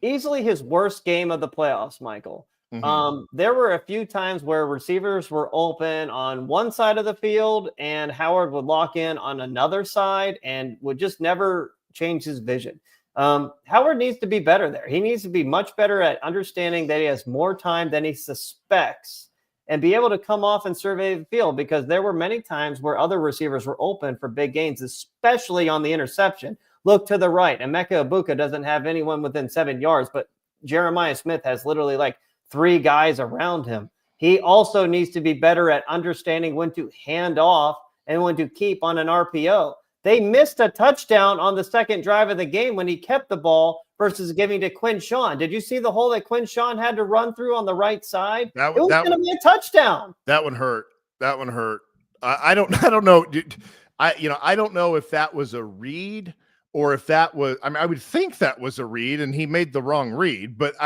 easily his worst game of the playoffs, Michael. Mm-hmm. There were a few times where receivers were open on one side of the field and Howard would lock in on another side and would just never change his vision. Howard needs to be better there. He needs to be much better at understanding that he has more time than he suspects and be able to come off and survey the field, because there were many times where other receivers were open for big gains, especially on the interception. Look to the right. Emeka Egbuka doesn't have anyone within 7 yards, but Jeremiah Smith has literally 3 guys around him. He also needs to be better at understanding when to hand off and when to keep on an RPO. They missed a touchdown on the second drive of the game when he kept the ball versus giving to Quinn Shawn. Did you see the hole that Quinn Shawn had to run through on the right side? It was going to be a touchdown. That one hurt. I don't know. I don't know if that was a read or if that was, I would think that was a read and he made the wrong read, but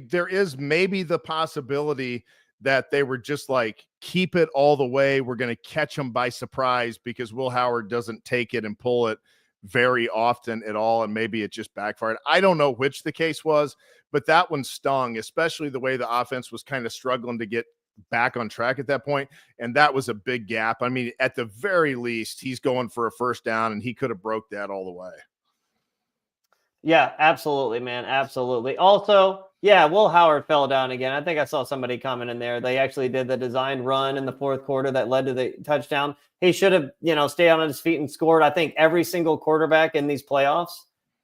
there is maybe the possibility that they were just keep it all the way. We're going to catch them by surprise, because Will Howard doesn't take it and pull it very often at all. And maybe it just backfired. I don't know which the case was, but that one stung, especially the way the offense was kind of struggling to get back on track at that point. And that was a big gap. At the very least, he's going for a first down and he could have broke that all the way. Yeah, absolutely, man. Absolutely. Also, Will Howard fell down again. I think I saw somebody comment in there. They actually did the designed run in the 4th quarter that led to the touchdown. He should have, stayed on his feet and scored. I think every single quarterback in these playoffs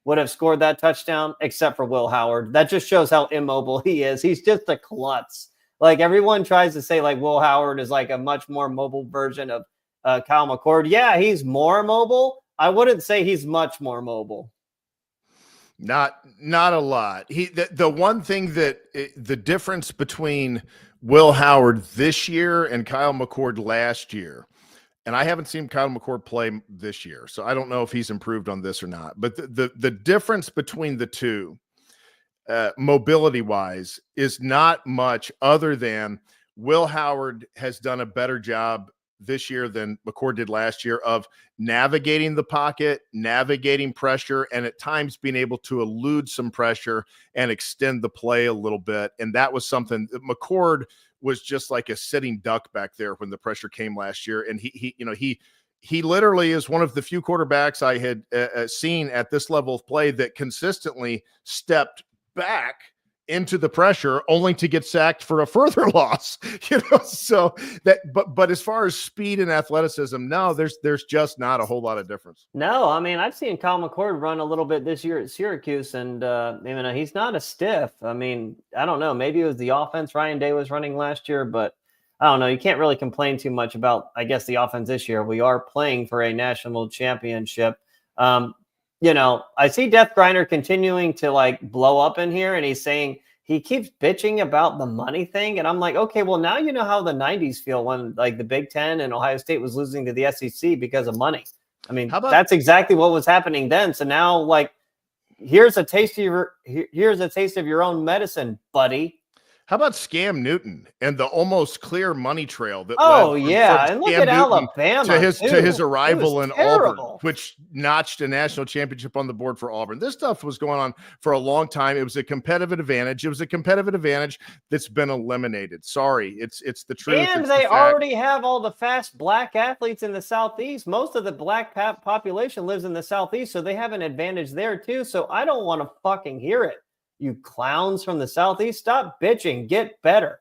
would have scored that touchdown except for Will Howard. That just shows how immobile he is. He's just a klutz. Everyone tries to say Will Howard is a much more mobile version of Kyle McCord. Yeah, he's more mobile. I wouldn't say he's much more mobile. Not a lot. The one thing that the difference between Will Howard this year and Kyle McCord last year, and I haven't seen Kyle McCord play this year, so I don't know if he's improved on this or not. But the difference between the two, mobility wise, is not much, other than Will Howard has done a better job this year than McCord did last year of navigating the pocket, navigating pressure, and at times being able to elude some pressure and extend the play a little bit. And that was something that McCord was just like a sitting duck back there when the pressure came last year. And he literally is one of the few quarterbacks I had seen at this level of play that consistently stepped back into the pressure only to get sacked for a further loss, so that, but as far as speed and athleticism, no, there's just not a whole lot of difference. No, I mean, I've seen Kyle McCord run a little bit this year at Syracuse, and he's not a stiff. I mean, I don't know, maybe it was the offense Ryan Day was running last year, but I don't know. You can't really complain too much about, I guess, the offense this year. We are playing for a national championship. I see Death Grinder continuing to like blow up in here, and he's saying he keeps bitching about the money thing. And I'm like, okay, well, now you know how the 90s feel when like the Big Ten and Ohio State was losing to the SEC because of money. I mean, that's exactly what was happening then. So now, like, here's a taste of your own medicine, buddy. How about Scam Newton and the almost clear money trail that led and look at Alabama to his arrival in Auburn, which notched a national championship on the board for Auburn. This stuff was going on for a long time. It was a competitive advantage. It was a competitive advantage that's been eliminated. Sorry, it's the truth. And they already have all the fast black athletes in the Southeast. Most of the black population lives in the Southeast, so they have an advantage there too. So I don't want to fucking hear it. You clowns from the Southeast, stop bitching. Get better.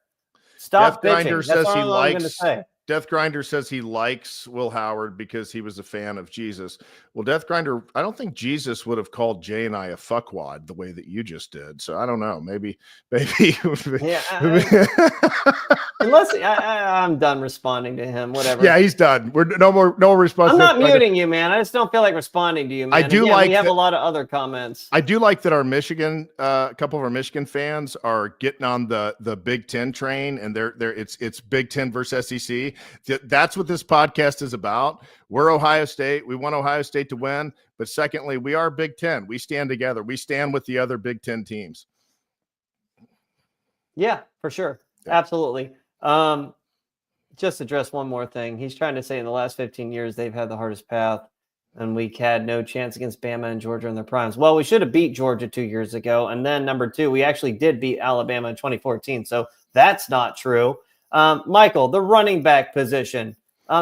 Stop bitching. That's all I'm going to say. Death Grinder says he likes Will Howard because he was a fan of Jesus. Well, Death Grinder, I don't think Jesus would have called Jay and I a fuckwad the way that you just did. So I don't know. Maybe. Yeah. Unless I'm done responding to him. Whatever. Yeah, he's done. We're no more response. I'm not muting you, man. I just don't feel like responding to you, man. We have a lot of other comments. I do like that our Michigan, a couple of our Michigan fans are getting on the Big Ten train, and it's Big Ten versus SEC. That's what this podcast is about. We're Ohio State. We want Ohio State to win. But secondly, we are Big Ten. We stand together. We stand with the other Big Ten teams. Yeah, for sure. Yeah. Absolutely. Just address one more thing. He's trying to say in the last 15 years, they've had the hardest path, and we had no chance against Bama and Georgia in their primes. Well, we should have beat Georgia 2 years ago. And then number two, we actually did beat Alabama in 2014. So that's not true. Michael, the running back position.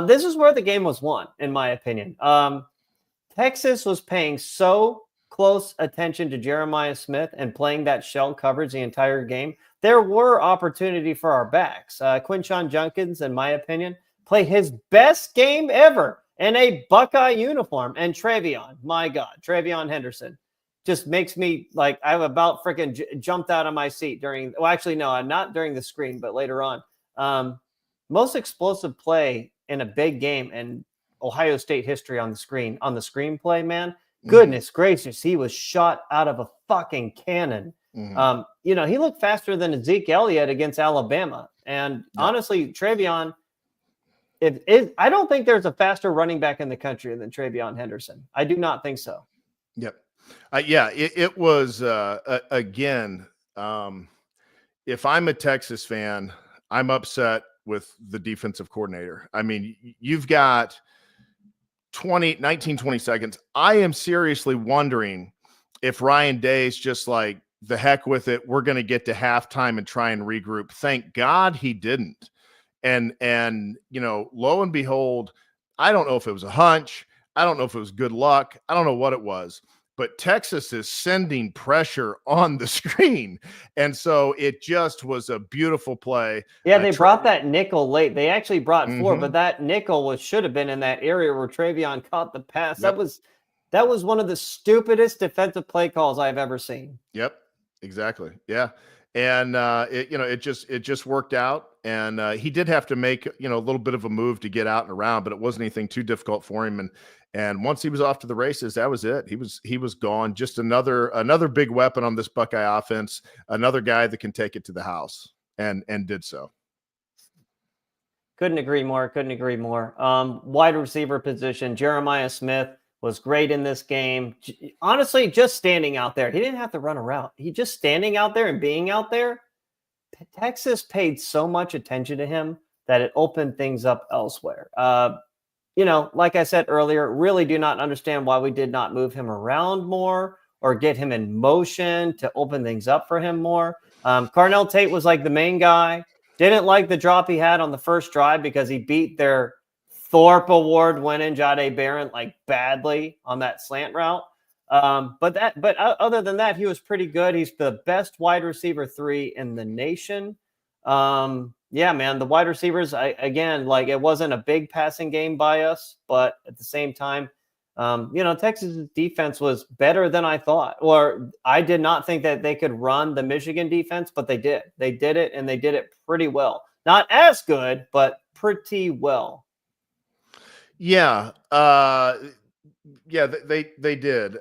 This is where the game was won, in my opinion. Texas was paying so close attention to Jeremiah Smith and playing that shell coverage the entire game. There were opportunity for our backs. Quinshon Judkins, in my opinion, played his best game ever in a Buckeye uniform. And Travion, my God, Travion Henderson just makes me like I've about freaking jumped out of my seat during. Well, actually, no, not during the screen, but later on. Most explosive play in a big game in Ohio State history on the screenplay, man. Goodness gracious, he was shot out of a fucking cannon. Mm-hmm. He looked faster than Zeke Elliott against Alabama. And honestly, Travion, I don't think there's a faster running back in the country than Travion Henderson. I do not think so. Yep. It was, again, if I'm a Texas fan, I'm upset with the defensive coordinator. I mean, you've got 20 seconds. I am seriously wondering if Ryan Day's just like, the heck with it. We're going to get to halftime and try and regroup. Thank God he didn't. And lo and behold, I don't know if it was a hunch. I don't know if it was good luck. I don't know what it was, but Texas is sending pressure on the screen. And so it just was a beautiful play. Yeah, they brought that nickel late. They actually brought four, but that nickel should have been in that area where Travion caught the pass. Yep. That was one of the stupidest defensive play calls I've ever seen. Yep, exactly. Yeah. And it just worked out. And he did have to make, a little bit of a move to get out and around, but it wasn't anything too difficult for him. And once he was off to the races, that was it. He was gone. Just another big weapon on this Buckeye offense, another guy that can take it to the house, and did so. Couldn't agree more. Wide receiver position, Jeremiah Smith was great in this game. Honestly, just standing out there. He didn't have to run a route. He just standing out there and being out there. Texas paid so much attention to him that it opened things up elsewhere. Like I said earlier, really do not understand why we did not move him around more or get him in motion to open things up for him more. Carnell Tate was like the main guy. Didn't like the drop he had on the first drive because he beat their Thorpe Award winning Jahdae Barron like badly on that slant route. But other than that, he was pretty good. He's the best wide receiver 3 in the nation. Yeah, man, the wide receivers, it wasn't a big passing game by us, but at the same time, Texas' defense was better than I thought, or I did not think that they could run the Michigan defense, but they did. They did it, and they did it pretty well. Not as good, but pretty well. Yeah. They did.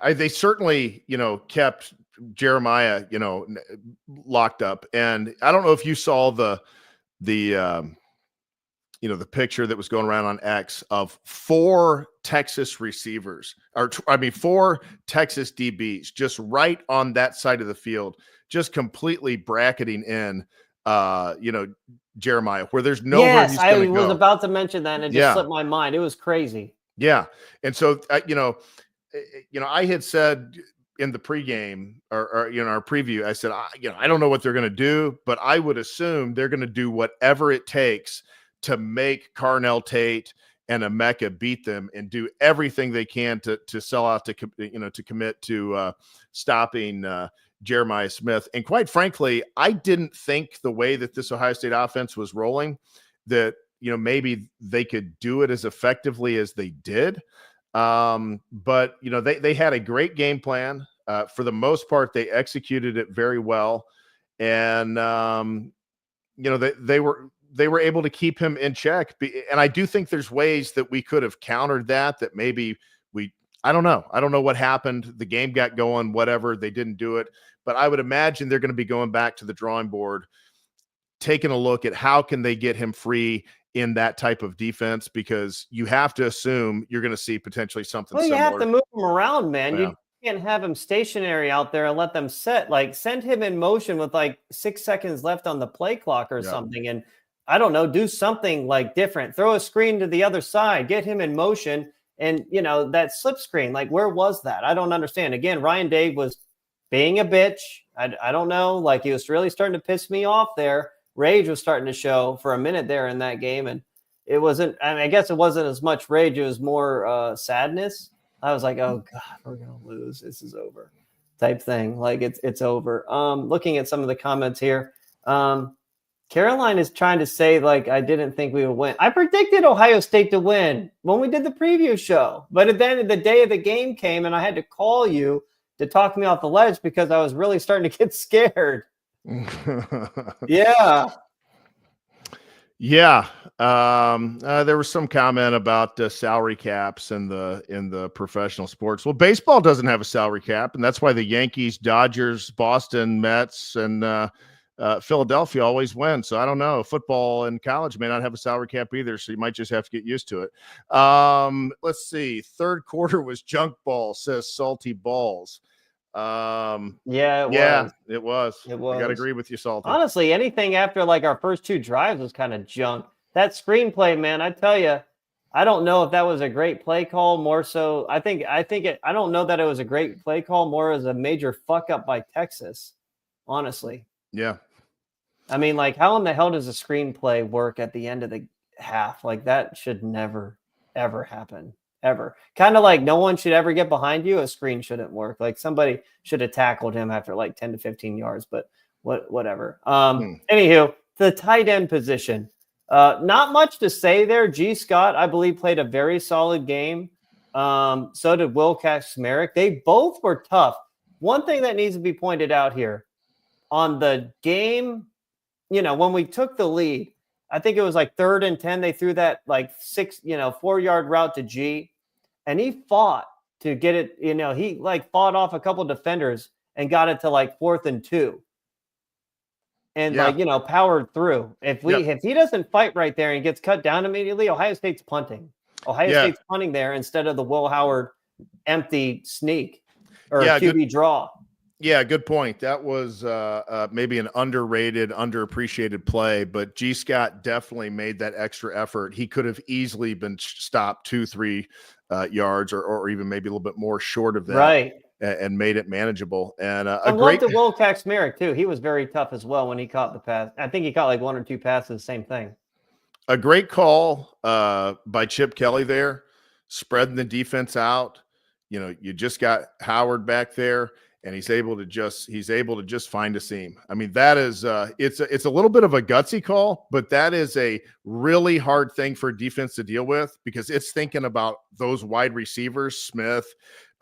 They certainly, kept Jeremiah, locked up. And I don't know if you saw the picture that was going around on X of 4 Texas receivers, 4 Texas DBs just right on that side of the field, just completely bracketing in, Jeremiah, where there's nowhere he's going to go. I was about to mention that, and it just slipped my mind. It was crazy. Yeah. And so, I had said in the pregame or our preview, I said, I don't know what they're going to do, but I would assume they're going to do whatever it takes to make Carnell Tate and Emeka beat them and do everything they can to sell out, to commit to stopping Jeremiah Smith. And quite frankly, I didn't think the way that this Ohio State offense was rolling that, maybe they could do it as effectively as they did. But they had a great game plan. For the most part, they executed it very well. And, they were able to keep him in check. And I do think there's ways that we could have countered that maybe I don't know. I don't know what happened. The game got going, whatever. They didn't do it. But I would imagine they're going to be going back to the drawing board, taking a look at how can they get him free in that type of defense, because you have to assume you're going to see potentially something similar. You have to move him around, man. Yeah. You can't have him stationary out there and let them set. Like, send him in motion with 6 seconds left on the play clock or something. And I don't know, do something different. Throw a screen to the other side, get him in motion. And, that slip screen, where was that? I don't understand. Again, Ryan Day was being a bitch. I don't know. He was really starting to piss me off there. Rage was starting to show for a minute there in that game. And it wasn't, I guess it wasn't as much rage. It was more sadness. I was like, oh God, we're going to lose. This is over type thing. It's over. Looking at some of the comments here. Caroline is trying to say, I didn't think we would win. I predicted Ohio State to win when we did the preview show. But then the day of the game came and I had to call you to talk me off the ledge because I was really starting to get scared. Yeah. Yeah. There was some comment about salary caps in the professional sports. Well, baseball doesn't have a salary cap, and that's why the Yankees, Dodgers, Boston, Mets, and Philadelphia always win. So I don't know. Football in college may not have a salary cap either, so you might just have to get used to it. Let's see. Third quarter was junk ball, says Salty Balls. It was. I gotta agree with you, Salty. Honestly, anything after our first 2 drives was kind of junk. That screenplay, man, I tell you, I don't know if that was a great play call. More so, I don't know that it was a great play call. More as a major fuck up by Texas. Honestly. Yeah. I mean, how in the hell does a screenplay work at the end of the half? That should never, ever happen. Ever. Kind of no one should ever get behind you. A screen shouldn't work. Somebody should have tackled him after 10 to 15 yards, but whatever. Anywho, the tight end position. Not much to say there. G. Scott, I believe, played a very solid game. So did Will Kachmarek. They both were tough. One thing that needs to be pointed out here on the game, when we took the lead, I think it was 3rd and 10. They threw that 4-yard route to G, and he fought to get it. He fought off a couple defenders and got it to 4th and 2, and powered through. If he doesn't fight right there and gets cut down immediately, Ohio State's punting. State's punting there instead of the Will Howard empty sneak or QB draw. Yeah, good point. That was maybe an underrated, underappreciated play, but G. Scott definitely made that extra effort. He could have easily been stopped 2-3 yards or even maybe a little bit more short of that, Right. and made it manageable. And I loved it. Will Kaczmarek too. He was very tough as well when he caught the pass. I think he caught like 1 or 2 passes, same thing. A great call by Chip Kelly there, spreading the defense out. You just got Howard back there, and he's able to just find a seam. I mean, that is it's a little bit of a gutsy call, but that is a really hard thing for defense to deal with, because it's thinking about those wide receivers, Smith,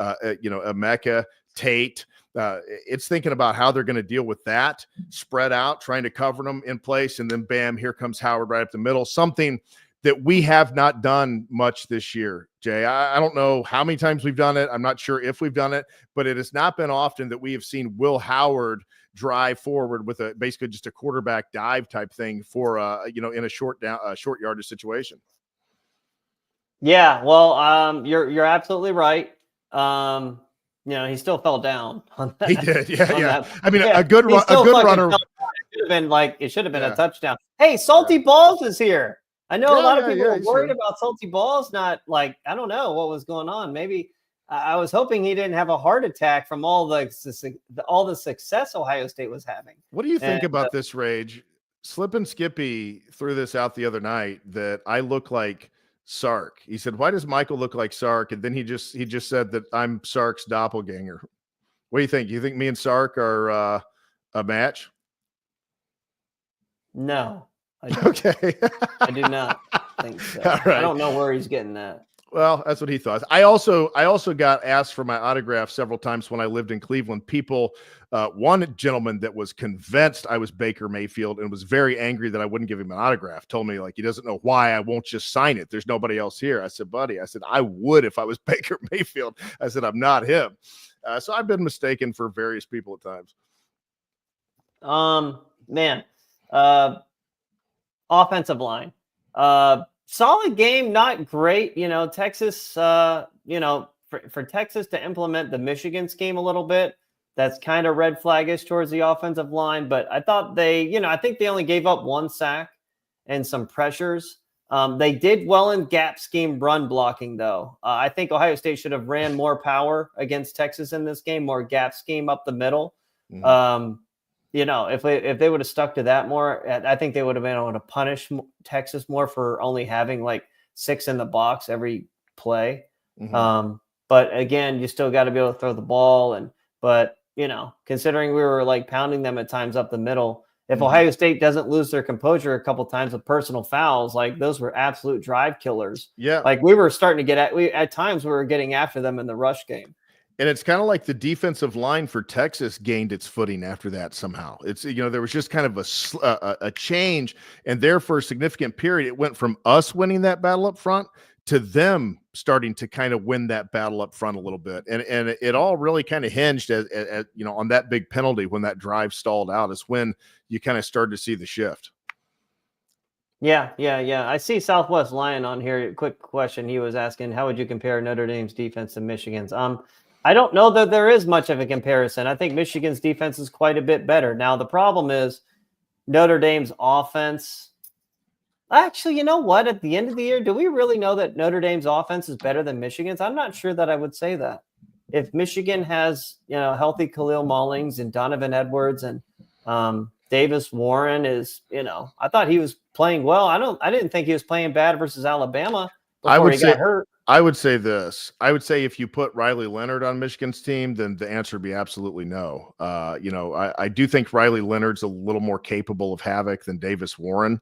Emeka, Tate. It's thinking about how they're going to deal with that, spread out, trying to cover them in place, and then bam, here comes Howard right up the middle. Something that we have not done much this year, Jay. I don't know how many times we've done it. I'm not sure if we've done it, but it has not been often that we have seen Will Howard drive forward with basically just a quarterback dive type thing for in a short yardage situation. Yeah, well, you're absolutely right. He still fell down on that. He did, yeah. I mean, a good runner. It should have been a touchdown. Hey, Salty Balls is here. I know a lot of people were worried about Salty Balls. Not like, I don't know what was going on. Maybe I was hoping he didn't have a heart attack from all the success Ohio State was having. What do you think about this, Rage? Slip and Skippy threw this out the other night that I look like Sark. He said, "Why does Michael look like Sark?" And then he just said that I'm Sark's doppelganger. What do you think? You think me and Sark are a match? No. Okay. I do not think so. All right. I don't know where he's getting that. Well, that's what he thought. I also got asked for my autograph several times when I lived in Cleveland. People, one gentleman that was convinced I was Baker Mayfield and was very angry that I wouldn't give him an autograph, told me like he doesn't know why I won't just sign it. There's nobody else here. I said, buddy, I would if I was Baker Mayfield. I said, I'm not him. So I've been mistaken for various people at times. Offensive line. Solid game, not great. Texas, for Texas to implement the Michigan scheme a little bit, that's kind of red flaggish towards the offensive line. But I thought I think they only gave up 1 sack and some pressures. They did well in gap scheme run blocking, though. I think Ohio State should have ran more power against Texas in this game, more gap scheme up the middle. Mm-hmm. If they would have stuck to that more, I think they would have been able to punish Texas more for only having like 6 in the box every play. Mm-hmm. But again, you still got to be able to throw the ball. But considering we were like pounding them at times up the middle, if mm-hmm. Ohio State doesn't lose their composure a couple times with personal fouls, like those were absolute drive killers. Yeah. Like we were starting to at times we were getting after them in the rush game. And it's kind of like the defensive line for Texas gained its footing after that somehow. It's, there was just kind of a change, and there for a significant period, it went from us winning that battle up front to them starting to kind of win that battle up front a little bit. And it all really kind of hinged at on that big penalty when that drive stalled out is when you kind of started to see the shift. Yeah. I see Southwest Lion on here. Quick question. He was asking, how would you compare Notre Dame's defense to Michigan's? I don't know that there is much of a comparison. I think Michigan's defense is quite a bit better. Now, the problem is Notre Dame's offense. Actually, you know what? At the end of the year, do we really know that Notre Dame's offense is better than Michigan's? I'm not sure that I would say that. If Michigan has, healthy Khalil Mullings and Donovan Edwards and Davis Warren is, I thought he was playing well. I didn't think he was playing bad versus Alabama before he got hurt. I would say this. I would say if you put Riley Leonard on Michigan's team, then the answer would be absolutely no. I do think Riley Leonard's a little more capable of havoc than Davis Warren.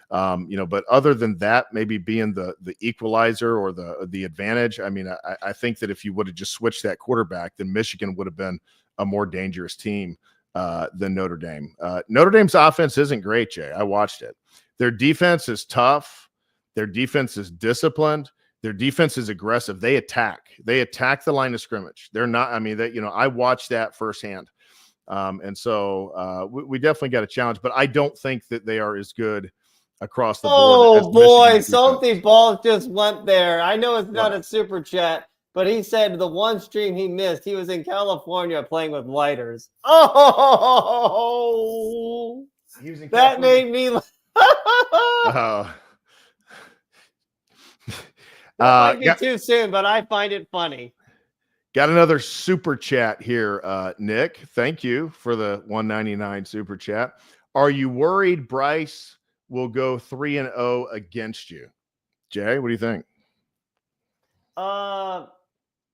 But other than that, maybe being the equalizer or the advantage, I think that if you would have just switched that quarterback, then Michigan would have been a more dangerous team than Notre Dame. Notre Dame's offense isn't great, Jay. I watched it. Their defense is tough. Their defense is disciplined. Their defense is aggressive. They attack the line of scrimmage. They're not, I watched that firsthand. And so we definitely got a challenge, but I don't think that they are as good across the board. Oh boy, Salty Balls just went there. I know it's not a super chat, But he said the one stream he missed, he was in California playing with lighters. Oh, that made me laugh. That might be too soon, but I find it funny. Got another super chat here, Nick. Thank you for the $1.99 super chat. Are you worried Bryce will go 3-0 against you? Jay, what do you think?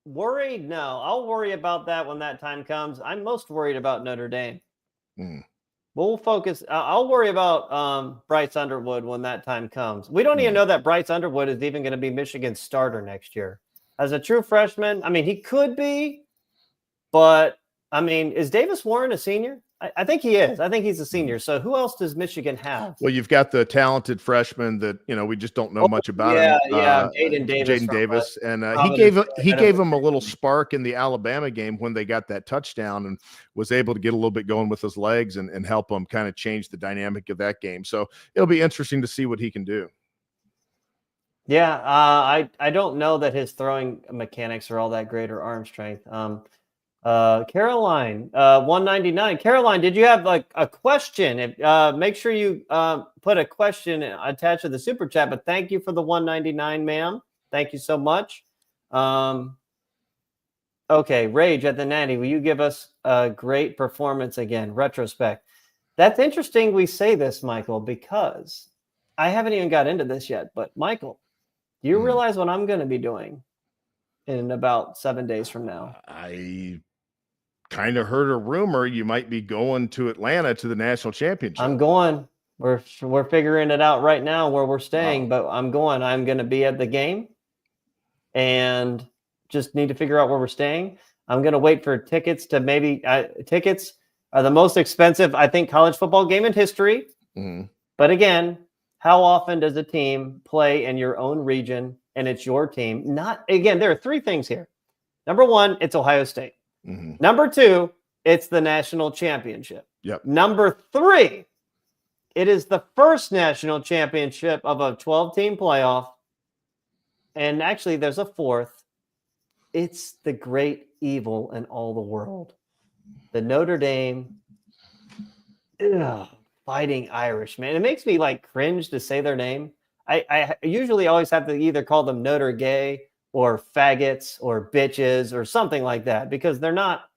Worried? No. I'll worry about that when that time comes. I'm most worried about Notre Dame. We'll focus. I'll worry about Bryce Underwood when that time comes. We don't even know that Bryce Underwood is even going to be Michigan's starter next year. As a true freshman, I mean, he could be, but I mean, is Davis Warren a senior? I think he is. I think he's a senior. So who else does Michigan have? Well, you've got the talented freshman that, we just don't know much about him. Jaden Davis. And he gave him a little spark in the Alabama game when they got that touchdown and was able to get a little bit going with his legs and help him kind of change the dynamic of that game. So it'll be interesting to see what he can do. Yeah, I don't know that his throwing mechanics are all that great or arm strength. Caroline, 199. Caroline, did you have like a question? Make sure you put a question attached to the super chat. But thank you for the 199, ma'am. Thank you so much. Okay, Rage at the Natty, will you give us a great performance again? Retrospect. That's interesting. We say this, Michael, because I haven't even got into this yet. But Michael, do you realize what I'm going to be doing in about 7 days from now? I kind of heard a rumor you might be going to Atlanta to the national championship. I'm going. We're figuring it out right now where we're staying, but I'm going. I'm going to be at the game and just need to figure out where we're staying. I'm going to wait for tickets to tickets are the most expensive, I think, college football game in history. But again, how often does a team play in your own region and it's your team? There are three things here. Number one, it's Ohio State. Number two, it's the national championship. Number three, it is the first national championship of a 12-team playoff. And actually, there's a fourth. It's the great evil in all the world. The Notre Dame Fighting Irish, man. It makes me like cringe to say their name. I usually always have to either call them Notre Gay or faggots or bitches or something like that because they're not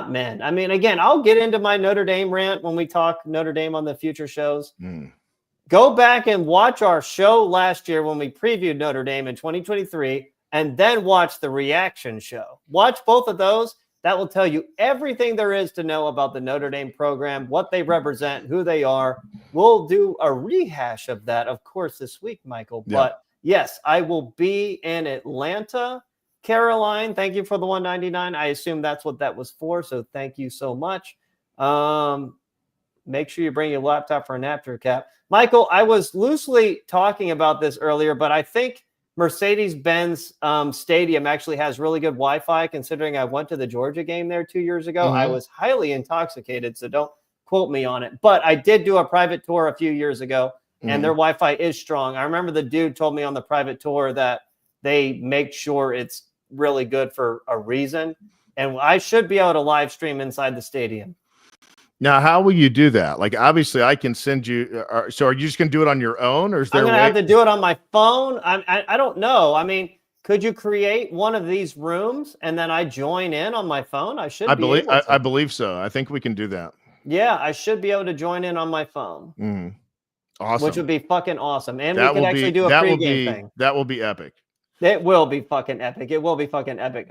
men. I mean, again, I'll get into my Notre Dame rant when we talk Notre Dame on the future shows. Go back and watch our show last year when we previewed Notre Dame in 2023 and then watch the reaction show. Watch both of those. That will tell you everything there is to know about the Notre Dame program, what they represent, who they are. We'll do a rehash of that, of course, this week, Michael. But yes, I will be in Atlanta. Caroline, thank you for the 199. I assume that's what that was for, so thank you so much. Make sure you bring your laptop for an after cap. Michael, I was loosely talking about this earlier, but I think Mercedes-Benz Stadium actually has really good Wi-Fi, considering I went to the Georgia game there 2 years ago. I was highly intoxicated, so don't quote me on it. But I did do a private tour a few years ago, and their Wi-Fi is strong. I remember the dude told me on the private tour that they make sure it's really good for a reason. And I should be able to live stream inside the stadium. Now, how will you do that? Like, obviously, I can send you. So, are you just going to do it on your own, or is there? I'm going to have to do it on my phone. I don't know. I mean, could you create one of these rooms and then I join in on my phone? I believe so. I think we can do that. Yeah, I should be able to join in on my phone. Awesome. Which would be fucking awesome, and we could actually do a pregame thing. That will be epic. It will be fucking epic. It will be fucking epic.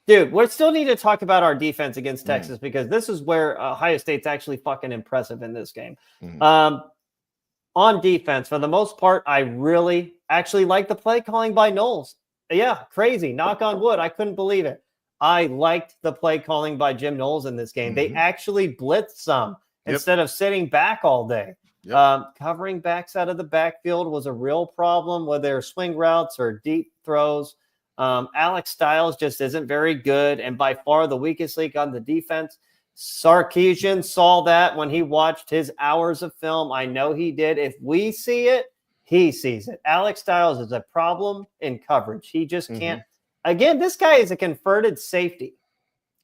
Dude, we still need to talk about our defense against Texas because this is where Ohio State's actually fucking impressive in this game. On defense, for the most part, I really actually like the play calling by Knowles. Yeah, crazy. Knock on wood. I couldn't believe it. I liked the play calling by Jim Knowles in this game. They actually blitzed some instead of sitting back all day. Covering backs out of the backfield was a real problem, whether they're swing routes or deep throws. Alex Stiles just isn't very good and by far the weakest link on the defense. Sarkisian saw that when he watched his hours of film. I know he did. If we see it, he sees it. Alex Stiles is a problem in coverage. He just can't Again, this guy is a converted safety,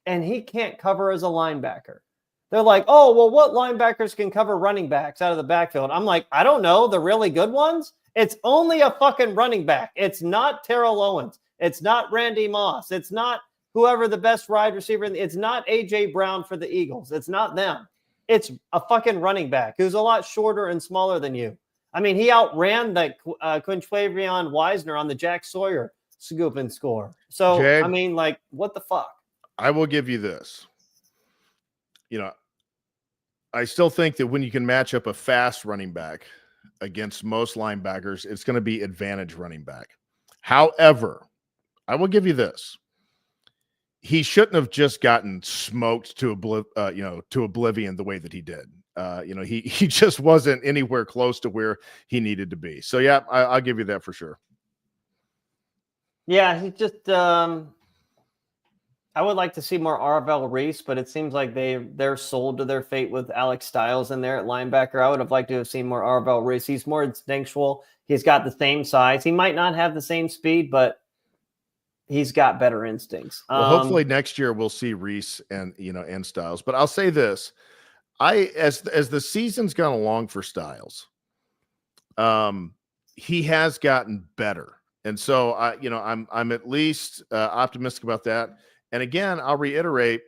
and he can't cover as a linebacker. They're like, oh, well, what linebackers can cover running backs out of the backfield? I'm like, I don't know. The really good ones? It's only a fucking running back. It's not Terrell Owens. It's not Randy Moss. It's not whoever the best wide receiver. It's not A.J. Brown for the Eagles. It's not them. It's a fucking running back who's a lot shorter and smaller than you. I mean, he outran the Quintravion Wisner on the Jack Sawyer scoop and score. So, Jay, I mean, like, what the fuck? I will give you this. I still think that when you can match up a fast running back against most linebackers, it's going to be advantage running back. However, I will give you this. He shouldn't have just gotten smoked to oblivion the way that he did. He just wasn't anywhere close to where he needed to be. So yeah, I'll give you that for sure. Yeah, he just I would like to see more Arvell Reese, but it seems like they're sold to their fate with Alex Stiles in there at linebacker. I would have liked to have seen more Arvell Reese. He's more instinctual. He's got the same size. He might not have the same speed, but he's got better instincts. Well, hopefully next year we'll see Reese and Stiles. But I'll say this: as the season's gone along for Stiles, he has gotten better, and so I'm at least optimistic about that. And again, I'll reiterate,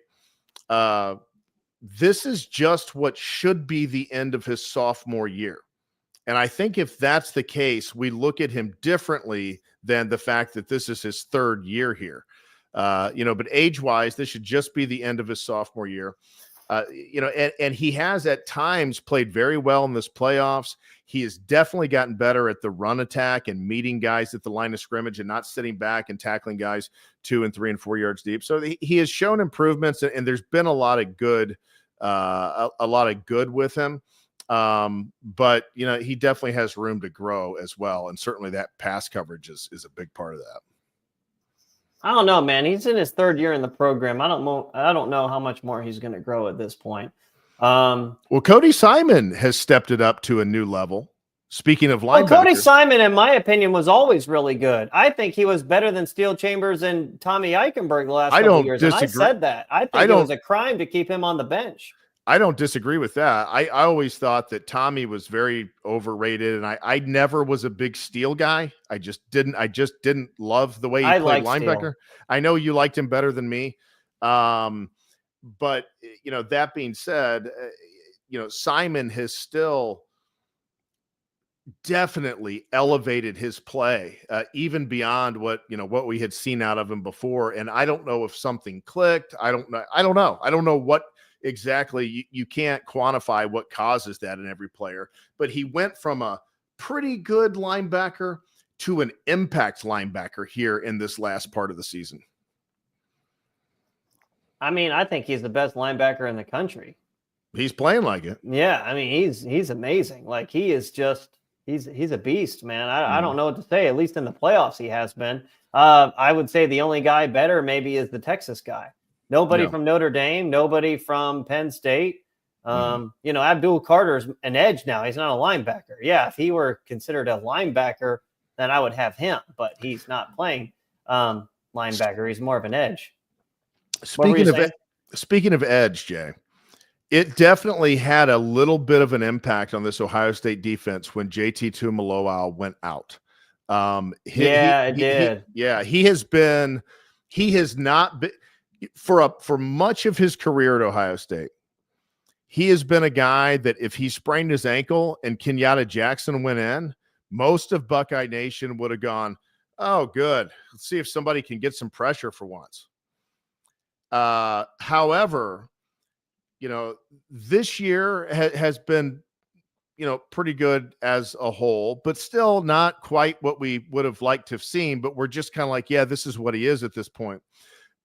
this is just what should be the end of his sophomore year. And I think if that's the case, we look at him differently than the fact that this is his third year here. But age-wise, this should just be the end of his sophomore year. And he has at times played very well in this playoffs. He has definitely gotten better at the run attack and meeting guys at the line of scrimmage and not sitting back and tackling guys 2 and 3 and 4 yards deep. So he has shown improvements, and there's been a lot of good with him. But he definitely has room to grow as well. And certainly that pass coverage is a big part of that. I don't know, man. He's in his third year in the program. I don't know how much more he's going to grow at this point. Well, Cody Simon has stepped it up to a new level. Speaking of linebackers, Cody Simon, in my opinion, was always really good. I think he was better than Steel Chambers and Tommy Eichenberg the last couple of years. And I said that. I think it was a crime to keep him on the bench. I don't disagree with that. I always thought that Tommy was very overrated, and I never was a big Steele guy. I just didn't love the way he played linebacker. Steele. I know you liked him better than me. But that being said, Simon has still definitely elevated his play, even beyond what we had seen out of him before. And I don't know if something clicked. I don't know what exactly. You can't quantify what causes that in every player, but he went from a pretty good linebacker to an impact linebacker here in this last part of the season. I mean, I think he's the best linebacker in the country. He's playing like it. Yeah, I mean, he's amazing. Like, he is just he's a beast, man. I don't know what to say. At least in the playoffs, he has been. I would say the only guy better maybe is the Texas guy. Nobody from Notre Dame, nobody from Penn State. Abdul Carter's an edge now. He's not a linebacker. Yeah, if he were considered a linebacker, then I would have him. But he's not playing linebacker. He's more of an edge. Speaking of edge, Jay, it definitely had a little bit of an impact on this Ohio State defense when JT Tuimoloau went out. It did. He has not been for much of his career at Ohio State. He has been a guy that if he sprained his ankle and Kenyatta Jackson went in, most of Buckeye Nation would have gone, oh, good. Let's see if somebody can get some pressure for once. However, this year has been, pretty good as a whole, but still not quite what we would have liked to have seen. But we're just kind of like, yeah, this is what he is at this point.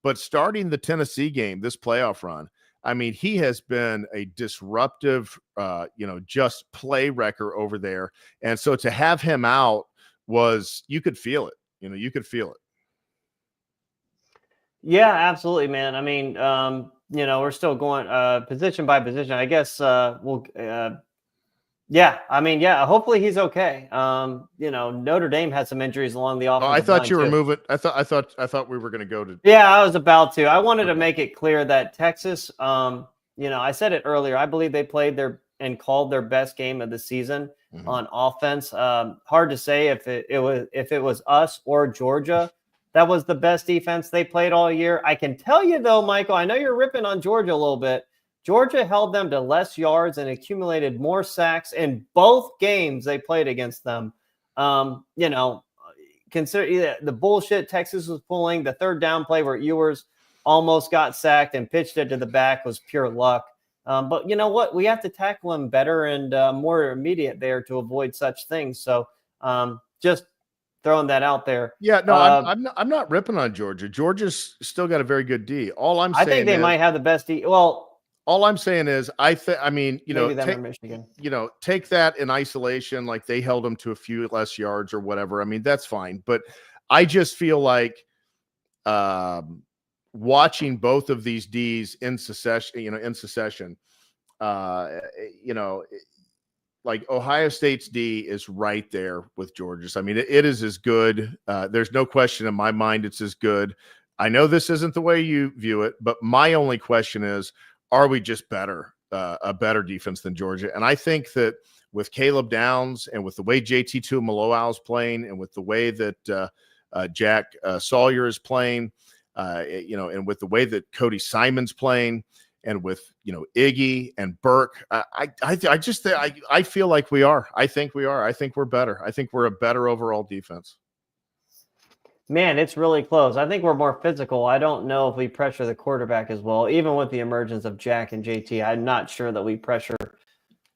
But starting the Tennessee game, this playoff run, I mean, he has been a disruptive, just play wrecker over there. And so to have him out you could feel it. You could feel it. Yeah, absolutely, man. I mean, we're still going position by position. I guess we'll Yeah, I mean, yeah, hopefully he's okay. Notre Dame had some injuries along the Oh, I offensive thought line you were too. moving. I thought we were going to go to. Yeah, I was about to. I wanted to Okay. make it clear that Texas, I said it earlier. I believe they played and called their best game of the season Mhm. on offense. Hard to say if it was us or Georgia that was the best defense they played all year. I can tell you though, Michael, I know you're ripping on Georgia a little bit. Georgia held them to less yards and accumulated more sacks in both games they played against them. Um, you know, Consider the bullshit Texas was pulling, the third down play where Ewers almost got sacked and pitched it to the back was pure luck. But you know what? We have to tackle him better and more immediate there to avoid such things. So just throwing that out there. Yeah, no, I'm not ripping on Georgia. Georgia's still got a very good D. I think they might have the best. All I'm saying is, I mean, maybe them or Michigan. Take that in isolation, like they held them to a few less yards or whatever. I mean, that's fine. But I just feel like watching both of these Ds in succession, like Ohio State's D is right there with Georgia's. I mean, it is as good. There's no question in my mind it's as good. I know this isn't the way you view it, but my only question is, are we just better, a better defense than Georgia? And I think that with Caleb Downs and with the way JT Tuimoloau is playing and with the way that Jack Sawyer is playing, and with the way that Cody Simon's playing, and with Iggy and Burke, I feel like we are. I think we are. I think we're better. I think we're a better overall defense. Man, it's really close. I think we're more physical. I don't know if we pressure the quarterback as well. Even with the emergence of Jack and JT, I'm not sure that we pressure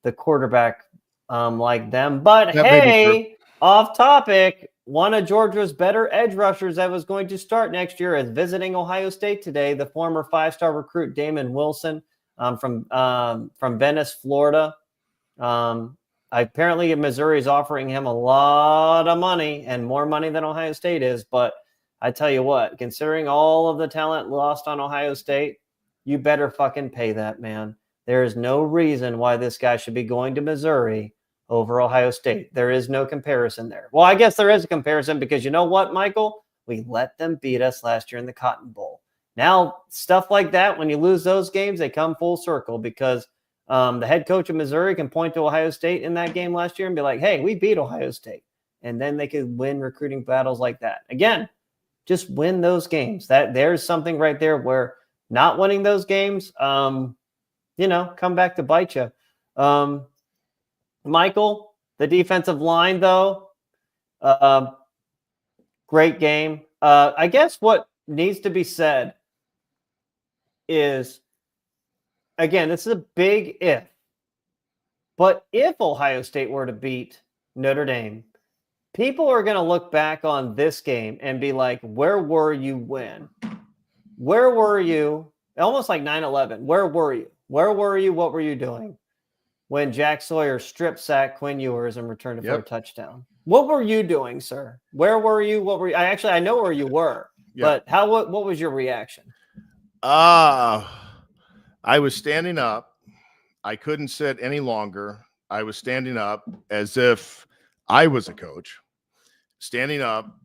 the quarterback like them. But That may be true. hey, off topic, one of Georgia's better edge rushers that was going to start next year is visiting Ohio State today. The former 5-star recruit Damon Wilson from Venice, Florida. Apparently, Missouri is offering him a lot of money and more money than Ohio State is. But I tell you what, considering all of the talent lost on Ohio State, you better fucking pay that man. There is no reason why this guy should be going to Missouri over Ohio State. There is no comparison there. Well, I guess there is a comparison because you know what, Michael? We let them beat us last year in the Cotton Bowl. Now, stuff like that, when you lose those games, they come full circle because the head coach of Missouri can point to Ohio State in that game last year and be like, hey, we beat Ohio State. And then they could win recruiting battles like that. Again, just win those games. There's something right there where not winning those games, come back to bite you. Michael, the defensive line, though, great game. I guess what needs to be said is, again, this is a big if. But if Ohio State were to beat Notre Dame, people are going to look back on this game and be like, where were you when? Where were you? Almost like 9/11. Where were you? Where were you? What were you doing when Jack Sawyer strip sacked Quinn Ewers and returned it for a touchdown? What were you doing, sir? Where were you? What were you? I know where you were, but what was your reaction? I was standing up. I couldn't sit any longer. I was standing up as if I was a coach, standing up,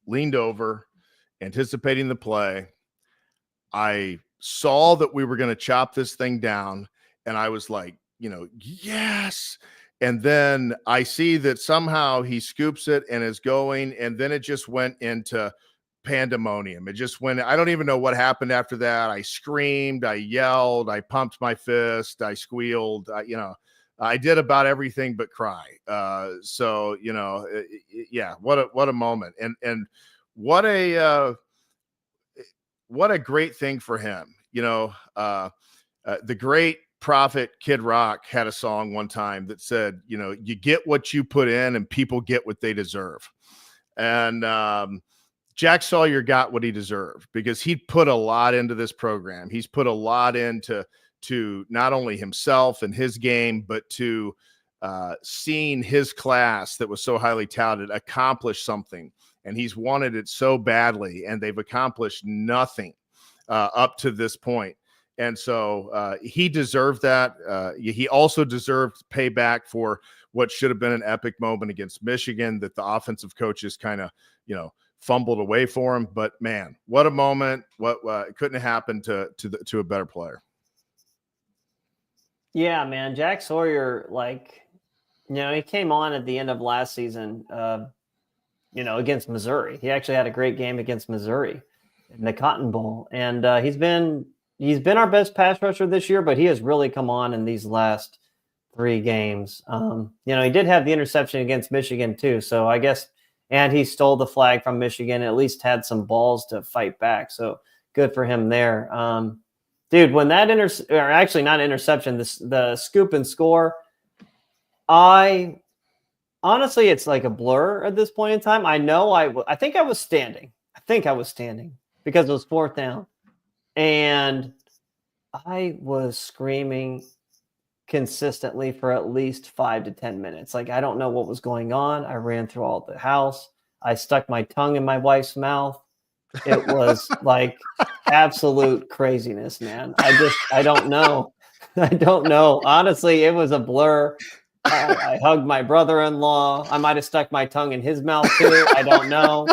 leaned over, anticipating the play. I saw that we were going to chop this thing down, and I was like, yes. And then I see that somehow he scoops it and is going, and then it just went into pandemonium. It just went. I don't even know what happened after that. I screamed, I yelled, I pumped my fist, I squealed. I did about everything but cry. What a moment, and what a great thing for him. The great prophet Kid Rock had a song one time that said, you get what you put in, and people get what they deserve. And Jack Sawyer got what he deserved because he put a lot into this program. He's put a lot into not only himself and his game, but to seeing his class that was so highly touted accomplish something. And he's wanted it so badly, and they've accomplished nothing up to this point. And so he deserved that. He also deserved payback for what should have been an epic moment against Michigan that the offensive coaches kind of, fumbled away for him. But man, what a moment! What couldn't have happened to a better player. Yeah, man, Jack Sawyer, he came on at the end of last season, against Missouri. He actually had a great game against Missouri in the Cotton Bowl, and he's been our best pass rusher this year, but he has really come on in these last 3 games. He did have the interception against Michigan too, so I guess, and he stole the flag from Michigan, at least had some balls to fight back. So good for him there. Dude, when that actually not interception, the scoop and score, honestly, it's like a blur at this point in time. I think I was standing. Because it was 4th down. And I was screaming consistently for at least 5 to 10 minutes. I don't know what was going on. I ran through all the house. I stuck my tongue in my wife's mouth. It was absolute craziness, man. I don't know. I don't know. Honestly, it was a blur. I hugged my brother-in-law. I might have stuck my tongue in his mouth too. I don't know.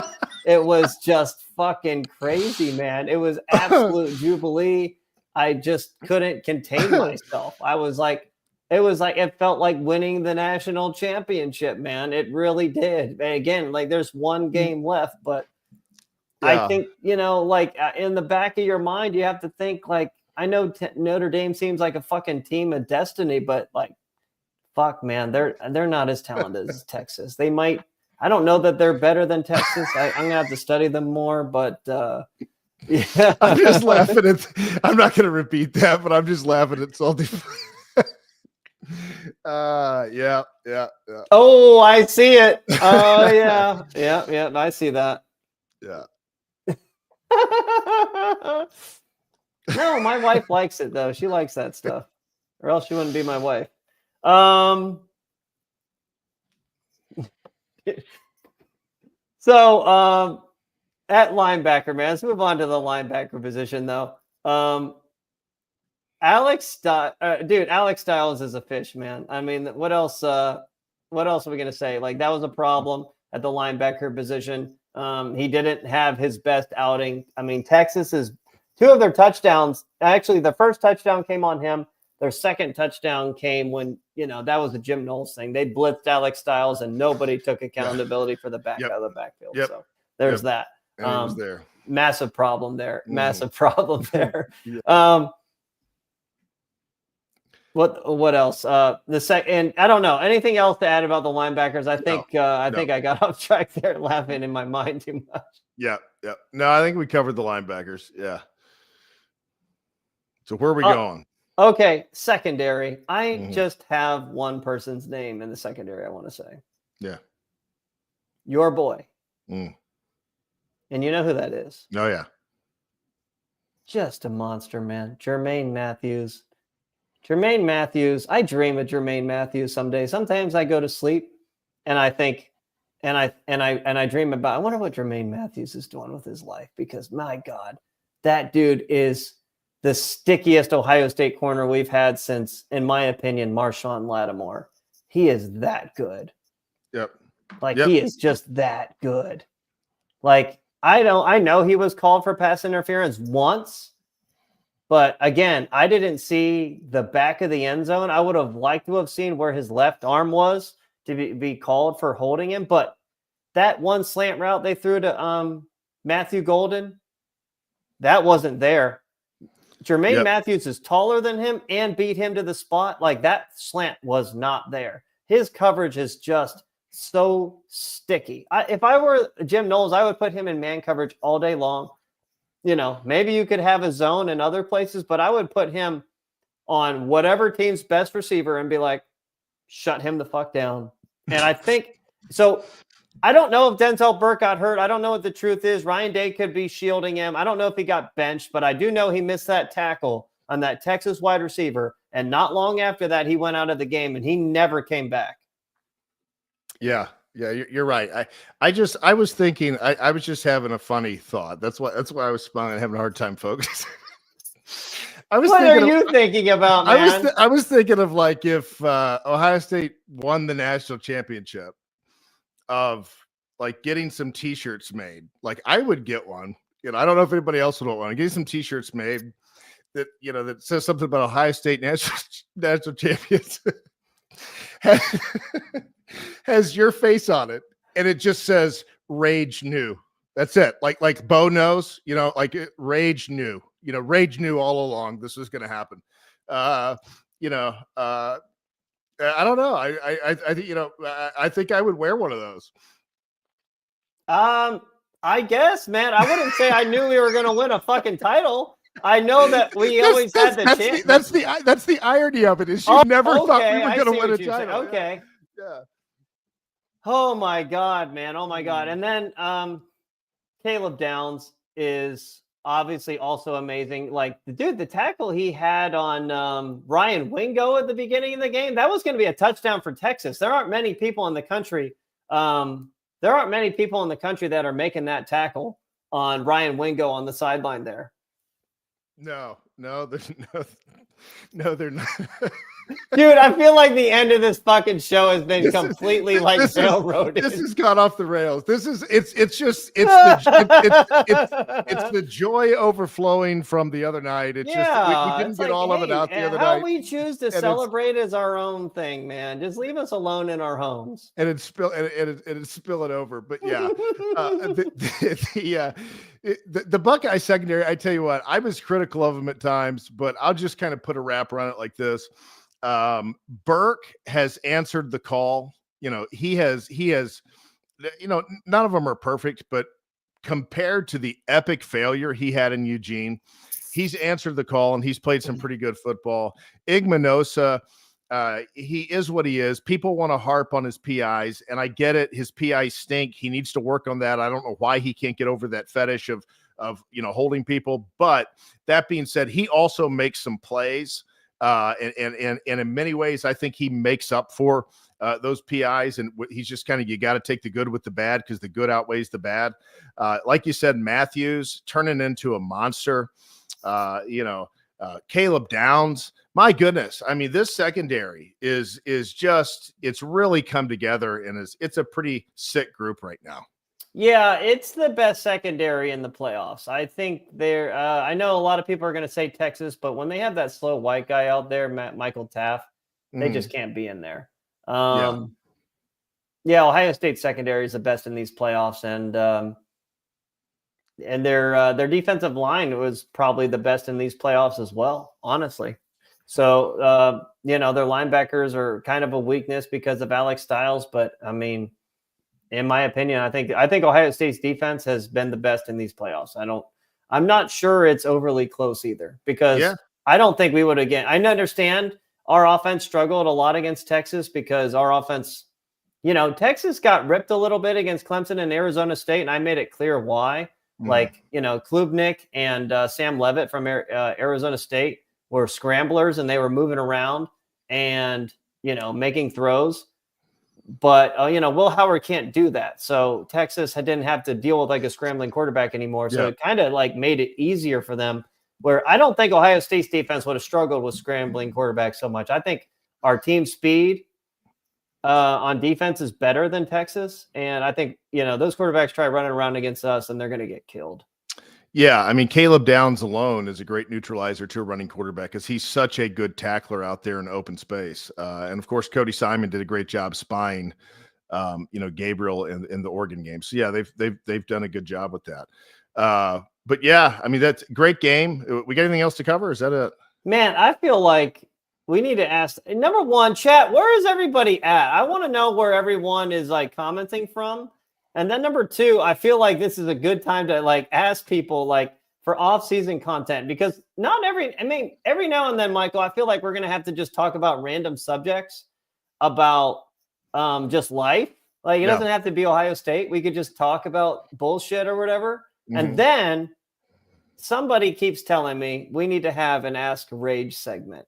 It was just fucking crazy, man. It was absolute jubilee. I just couldn't contain myself. It felt like winning the national championship, man. It really did. And again, there's 1 game left, but yeah. I think, in the back of your mind, you have to think I know Notre Dame seems like a fucking team of destiny, but fuck, man, they're not as talented as Texas. They might. I don't know that they're better than Texas. I'm gonna have to study them more, but yeah. I'm just laughing at. I'm not gonna repeat that, but I'm just laughing at Salty. Yeah. Oh, I see it. Oh, yeah. I see that. Yeah. No, my wife likes it though. She likes that stuff, or else she wouldn't be my wife. So at linebacker, man, let's move on to the linebacker position though. Alex Styles is a fish, man. I mean, what else are we going to say? That was a problem at the linebacker position. He didn't have his best outing. I mean, Texas is 2 of their touchdowns. Actually, the first touchdown came on him. Their second touchdown came when, that was a Jim Knowles thing. They blitzed Alex Styles and nobody took accountability for the back out of the backfield. Yep. So there's that. And he was there. Massive problem there. Massive problem there. Yeah. What else? And I don't know anything else to add about the linebackers. I think I got off track there, laughing in my mind too much. Yeah. No, I think we covered the linebackers. Yeah. So where are we going? Okay, secondary. I just have one person's name in the secondary. I want to say. Yeah. Your boy. And you know who that is? Oh yeah. Just a monster, man. Jermaine Matthews. I dream of Jermaine Matthews someday. Sometimes I go to sleep and I think, and I dream about, I wonder what Jermaine Matthews is doing with his life, because my God, that dude is the stickiest Ohio State corner we've had since, in my opinion, Marshawn Lattimore. He is that good. Yep. He is just that good. I know he was called for pass interference once. But again, I didn't see the back of the end zone. I would have liked to have seen where his left arm was to be called for holding him. But that one slant route they threw to Matthew Golden, that wasn't there. Jermaine Matthews is taller than him and beat him to the spot. That slant was not there. His coverage is just so sticky. If I were Jim Knowles, I would put him in man coverage all day long. Maybe you could have a zone in other places, but I would put him on whatever team's best receiver and be like, shut him the fuck down. And I think so. I don't know if Denzel Burke got hurt. I don't know what the truth is. Ryan Day could be shielding him. I don't know if he got benched, but I do know he missed that tackle on that Texas wide receiver. And not long after that, he went out of the game and he never came back. Yeah. Yeah, you're right. I was thinking, I was just having a funny thought. That's why I was smiling and having a hard time focusing. What are you thinking about, man? I was thinking of like if Ohio State won the national championship, of like getting some T-shirts made. Like I would get one. I don't know if anybody else would want one. Getting some T-shirts made that that says something about Ohio State national champions has your face on it, and it just says Rage knew. That's it. Like Bo knows, Rage knew. Rage knew all along this was going to happen. I don't know. I think I think I would wear one of those. I guess, man. I wouldn't say I knew we were going to win a fucking title. I know that we always had the chance. That's the irony of it is you never thought we were going to win a title. Okay. Yeah. Oh my God, man. Oh my God. And then Caleb Downs is obviously also amazing. Like the tackle he had on Ryan Wingo at the beginning of the game, that was going to be a touchdown for Texas. There aren't many people in the country. There aren't many people in the country that are making that tackle on Ryan Wingo on the sideline there. No, they're not. Dude, I feel like the end of this fucking show has been completely railroaded. This has gone off the rails. It's the joy overflowing from the other night. It's just we didn't get all of it out the other night. How we choose to celebrate is our own thing, man. Just leave us alone in our homes. And it's spilling over. But yeah, the Buckeye secondary. I tell you what, I was critical of them at times, but I'll just kind of put a wrapper on it like this. Burke has answered the call. He has, none of them are perfect, but compared to the epic failure he had in Eugene, he's answered the call and he's played some pretty good football. Igmanosa, he is what he is. People want to harp on his PIs, and I get it. His PIs stink. He needs to work on that. I don't know why he can't get over that fetish of holding people. But that being said, he also makes some plays. And in many ways, I think he makes up for those PIs, and he's just kind of, you got to take the good with the bad because the good outweighs the bad. Like you said, Matthews turning into a monster. Caleb Downs, my goodness. I mean, this secondary is just, it's really come together, and it's a pretty sick group right now. Yeah, it's the best secondary in the playoffs. I think I know a lot of people are going to say Texas, but when they have that slow white guy out there, Michael Taft, they just can't be in there. Ohio State secondary is the best in these playoffs, and their defensive line was probably the best in these playoffs as well, honestly. So, their linebackers are kind of a weakness because of Alex Stiles, but I mean, in my opinion, I think Ohio State's defense has been the best in these playoffs. I'm not sure it's overly close either, because I don't think we would again. I understand our offense struggled a lot against Texas because our offense, Texas got ripped a little bit against Clemson and Arizona State, and I made it clear why. Klubnik and Sam Levitt from Arizona State were scramblers, and they were moving around and making throws. But, Will Howard can't do that. So Texas didn't have to deal with like a scrambling quarterback anymore. So it kind of like made it easier for them, where I don't think Ohio State's defense would have struggled with scrambling quarterbacks so much. I think our team speed on defense is better than Texas. And I think, those quarterbacks try running around against us and they're going to get killed. Yeah, I mean, Caleb Downs alone is a great neutralizer to a running quarterback because he's such a good tackler out there in open space. And of course, Cody Simon did a great job spying, Gabriel in the Oregon game. So yeah, they've done a good job with that. But yeah, I mean, that's a great game. We got anything else to cover? Is that it? Man, I feel like we need to ask, number one, chat, where is everybody at? I want to know where everyone is like commenting from. And then number two, I feel like this is a good time to like ask people like for off-season content, because every now and then, Michael, I feel like we're going to have to just talk about random subjects about just life. Like it doesn't have to be Ohio State. We could just talk about bullshit or whatever. Mm-hmm. And then somebody keeps telling me we need to have an Ask Rage segment.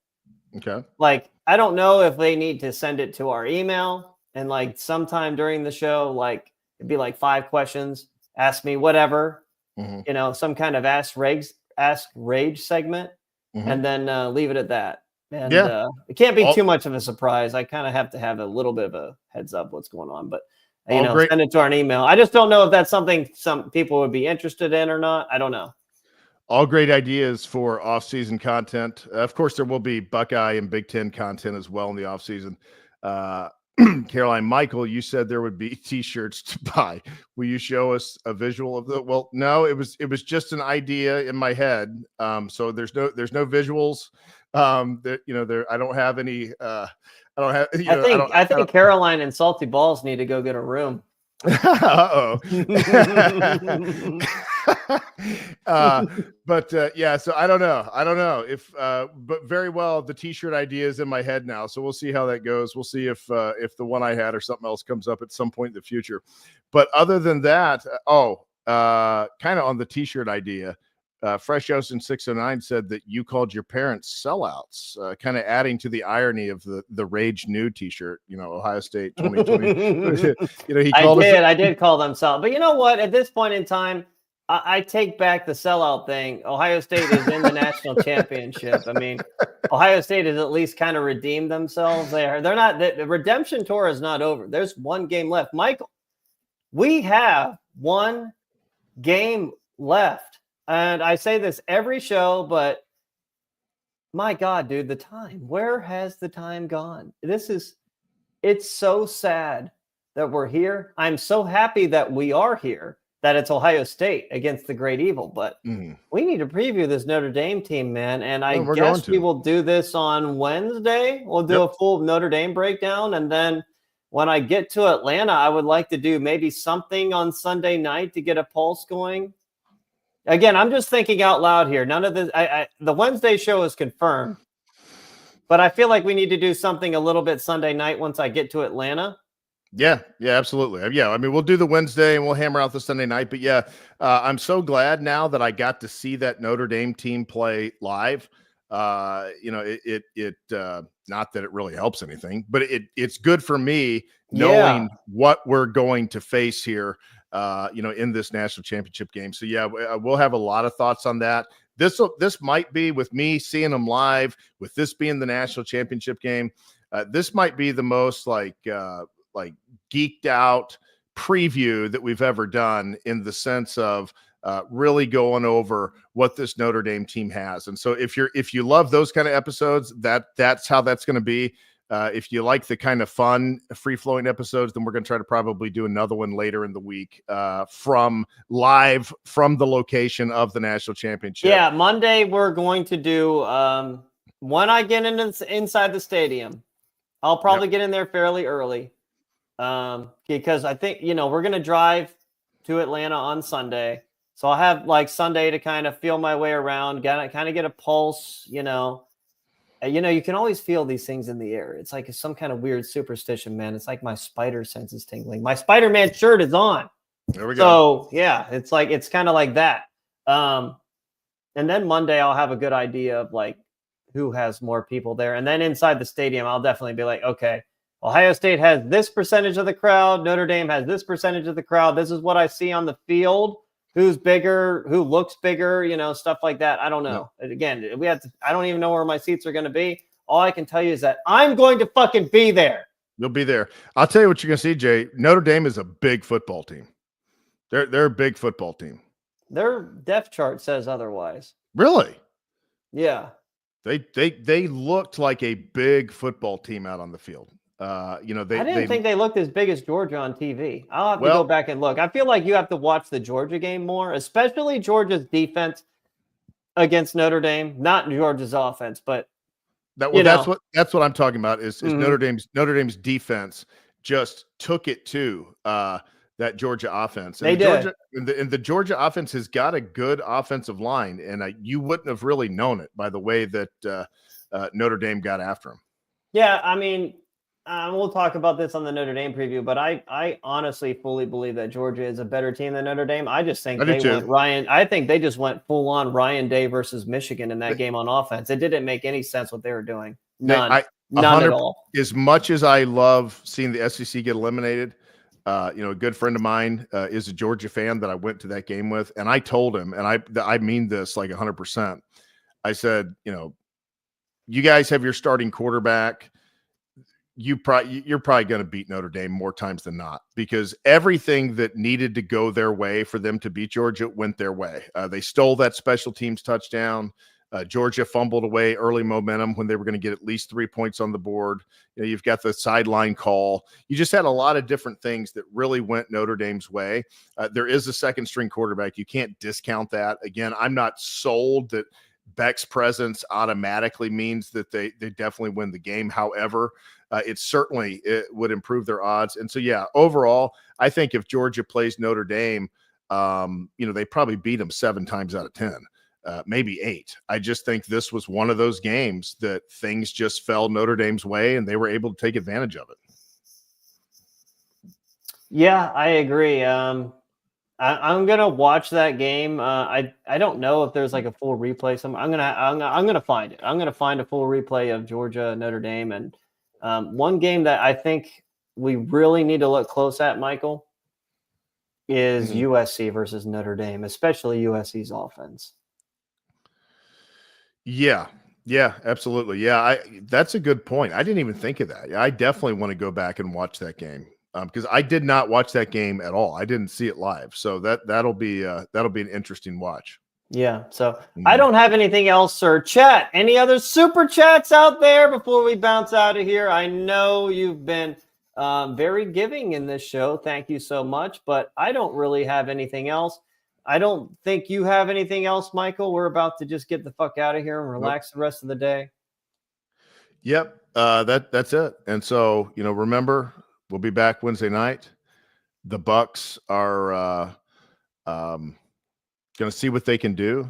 Okay. Like, I don't know if they need to send it to our email and like sometime during the show, like, it'd be like 5 questions, ask me whatever, some kind of ask rage segment. and then leave it at that. And Yeah. it can't be too much of a surprise. I kind of have to have a little bit of a heads up what's going on, but Great. send it to our email. I just don't know if that's something some people would be interested in or not. I don't know. All great ideas for off-season content. Of course, there will be Buckeye and Big Ten content as well in the off-season. Caroline, Michael, you said there would be T-shirts to buy. Will you show us a visual of the? Well, no, it was just an idea in my head. So there's no visuals. There I don't have any. I don't have. I think Caroline and Salty Balls need to go get a room. Uh-oh. Yeah, so I don't know if but very well the T-shirt idea is in my head now, so we'll see how that goes. We'll see if the one I had or something else comes up at some point in the future. But other than that, kind of on the T-shirt idea, Fresh Ocean 609 said that you called your parents sellouts, kind of adding to the irony of the Rage New T-shirt. Ohio State 2020. I did call them sellouts, but you know what? At this point in time, I take back the sellout thing. Ohio State is in the national championship. I mean, Ohio State has at least kind of redeemed themselves. They're not. The redemption tour is not over. There's one game left, Michael. We have one game left. And I say this every show, but my God, dude, the time. Where has the time gone? It's so sad that we're here. I'm so happy that we are here, that it's Ohio State against the Great Evil. But we need to preview this Notre Dame team, man. And I guess we will do this on Wednesday. We'll do a full Notre Dame breakdown. And then when I get to Atlanta, I would like to do maybe something on Sunday night to get a pulse going. Again, I'm just thinking out loud here. None of this. The Wednesday show is confirmed, but I feel like we need to do something a little bit Sunday night once I get to Atlanta. Yeah, absolutely. Yeah, I mean, we'll do the Wednesday and we'll hammer out the Sunday night. But yeah, I'm so glad now that I got to see that Notre Dame team play live. Not that it really helps anything, but it's good for me knowing what we're going to face here. In this national championship game. So yeah, we'll have a lot of thoughts on that. This might be, with me seeing them live, with this being the national championship game, this might be the most like geeked out preview that we've ever done, in the sense of really going over what this Notre Dame team has. And so if you love those kind of episodes, that's how that's going to be. If you like the kind of fun, free-flowing episodes, then we're going to try to probably do another one later in the week from the location of the national championship. Yeah, Monday we're going to do when I get inside the stadium. I'll probably get in there fairly early because I think we're going to drive to Atlanta on Sunday, so I'll have like Sunday to kind of feel my way around, kind of get a pulse. You can always feel these things in the air. It's like some kind of weird superstition, man. It's like my spider sense is tingling. My Spider-Man shirt is on. There we go. So yeah, it's kind of like that. And then Monday I'll have a good idea of like who has more people there. And then inside the stadium, I'll definitely be like, okay, Ohio State has this percentage of the crowd. Notre Dame has this percentage of the crowd. This is what I see on the field. Who's bigger, who looks bigger, stuff like that. I don't know. No. Again, I don't even know where my seats are going to be. All I can tell you is that I'm going to fucking be there. You'll be there. I'll tell you what you're going to see, Jay. Notre Dame is a big football team. They're a big football team. Their depth chart says otherwise. Really? Yeah. They looked like a big football team out on the field. I didn't think they looked as big as Georgia on TV. I'll have to go back and look. I feel like you have to watch the Georgia game more, especially Georgia's defense against Notre Dame. Not Georgia's offense, but that's what I'm talking about. Is Notre Dame's defense just took it to that Georgia offense. And the Georgia offense has got a good offensive line, and you wouldn't have really known it by the way that Notre Dame got after him. Yeah, I mean. We'll talk about this on the Notre Dame preview, but I honestly fully believe that Georgia is a better team than Notre Dame. I just think I think they just went full on Ryan Day versus Michigan in that game on offense. It didn't make any sense what they were doing. None at all. As much as I love seeing the SEC get eliminated, a good friend of mine is a Georgia fan that I went to that game with, and I told him, and I mean this like 100%. I said, you guys have your starting quarterback. You're probably going to beat Notre Dame more times than not, because everything that needed to go their way for them to beat Georgia went their way. They stole that special teams touchdown. Georgia fumbled away early momentum when they were going to get at least 3 points on the board. You've got the sideline call. You just had a lot of different things that really went Notre Dame's way. There is a second string quarterback. You can't discount that. Again, I'm not sold that Beck's presence automatically means that they definitely win the game. However, it would improve their odds. And so, yeah, overall, I think if Georgia plays Notre Dame, they probably beat them 7 times out of 10. Maybe 8. I just think this was one of those games that things just fell Notre Dame's way and they were able to take advantage of it. Yeah, I agree. I'm going to watch that game. I don't know if there's like a full replay. I'm going to find it. I'm going to find a full replay of Georgia Notre Dame. And one game that I think we really need to look close at, Michael, is USC versus Notre Dame, especially USC's offense. Yeah, absolutely. Yeah, that's a good point. I didn't even think of that. I definitely want to go back and watch that game because I did not watch that game at all. I didn't see it live, so that'll be an interesting watch. Yeah. So I don't have anything else, sir. Chat. Any other super chats out there before we bounce out of here? I know you've been very giving in this show. Thank you so much. But I don't really have anything else. I don't think you have anything else, Michael. We're about to just get the fuck out of here and relax the rest of the day. Yep. That's it. And so, remember, we'll be back Wednesday night. The Bucks are going to see what they can do.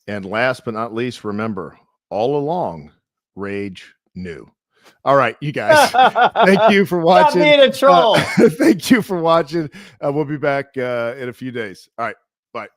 And last but not least, remember, all along, Rage knew. All right, you guys, thank you for watching. Stop being a troll. Thank you for watching. We'll be back in a few days. All right. Bye.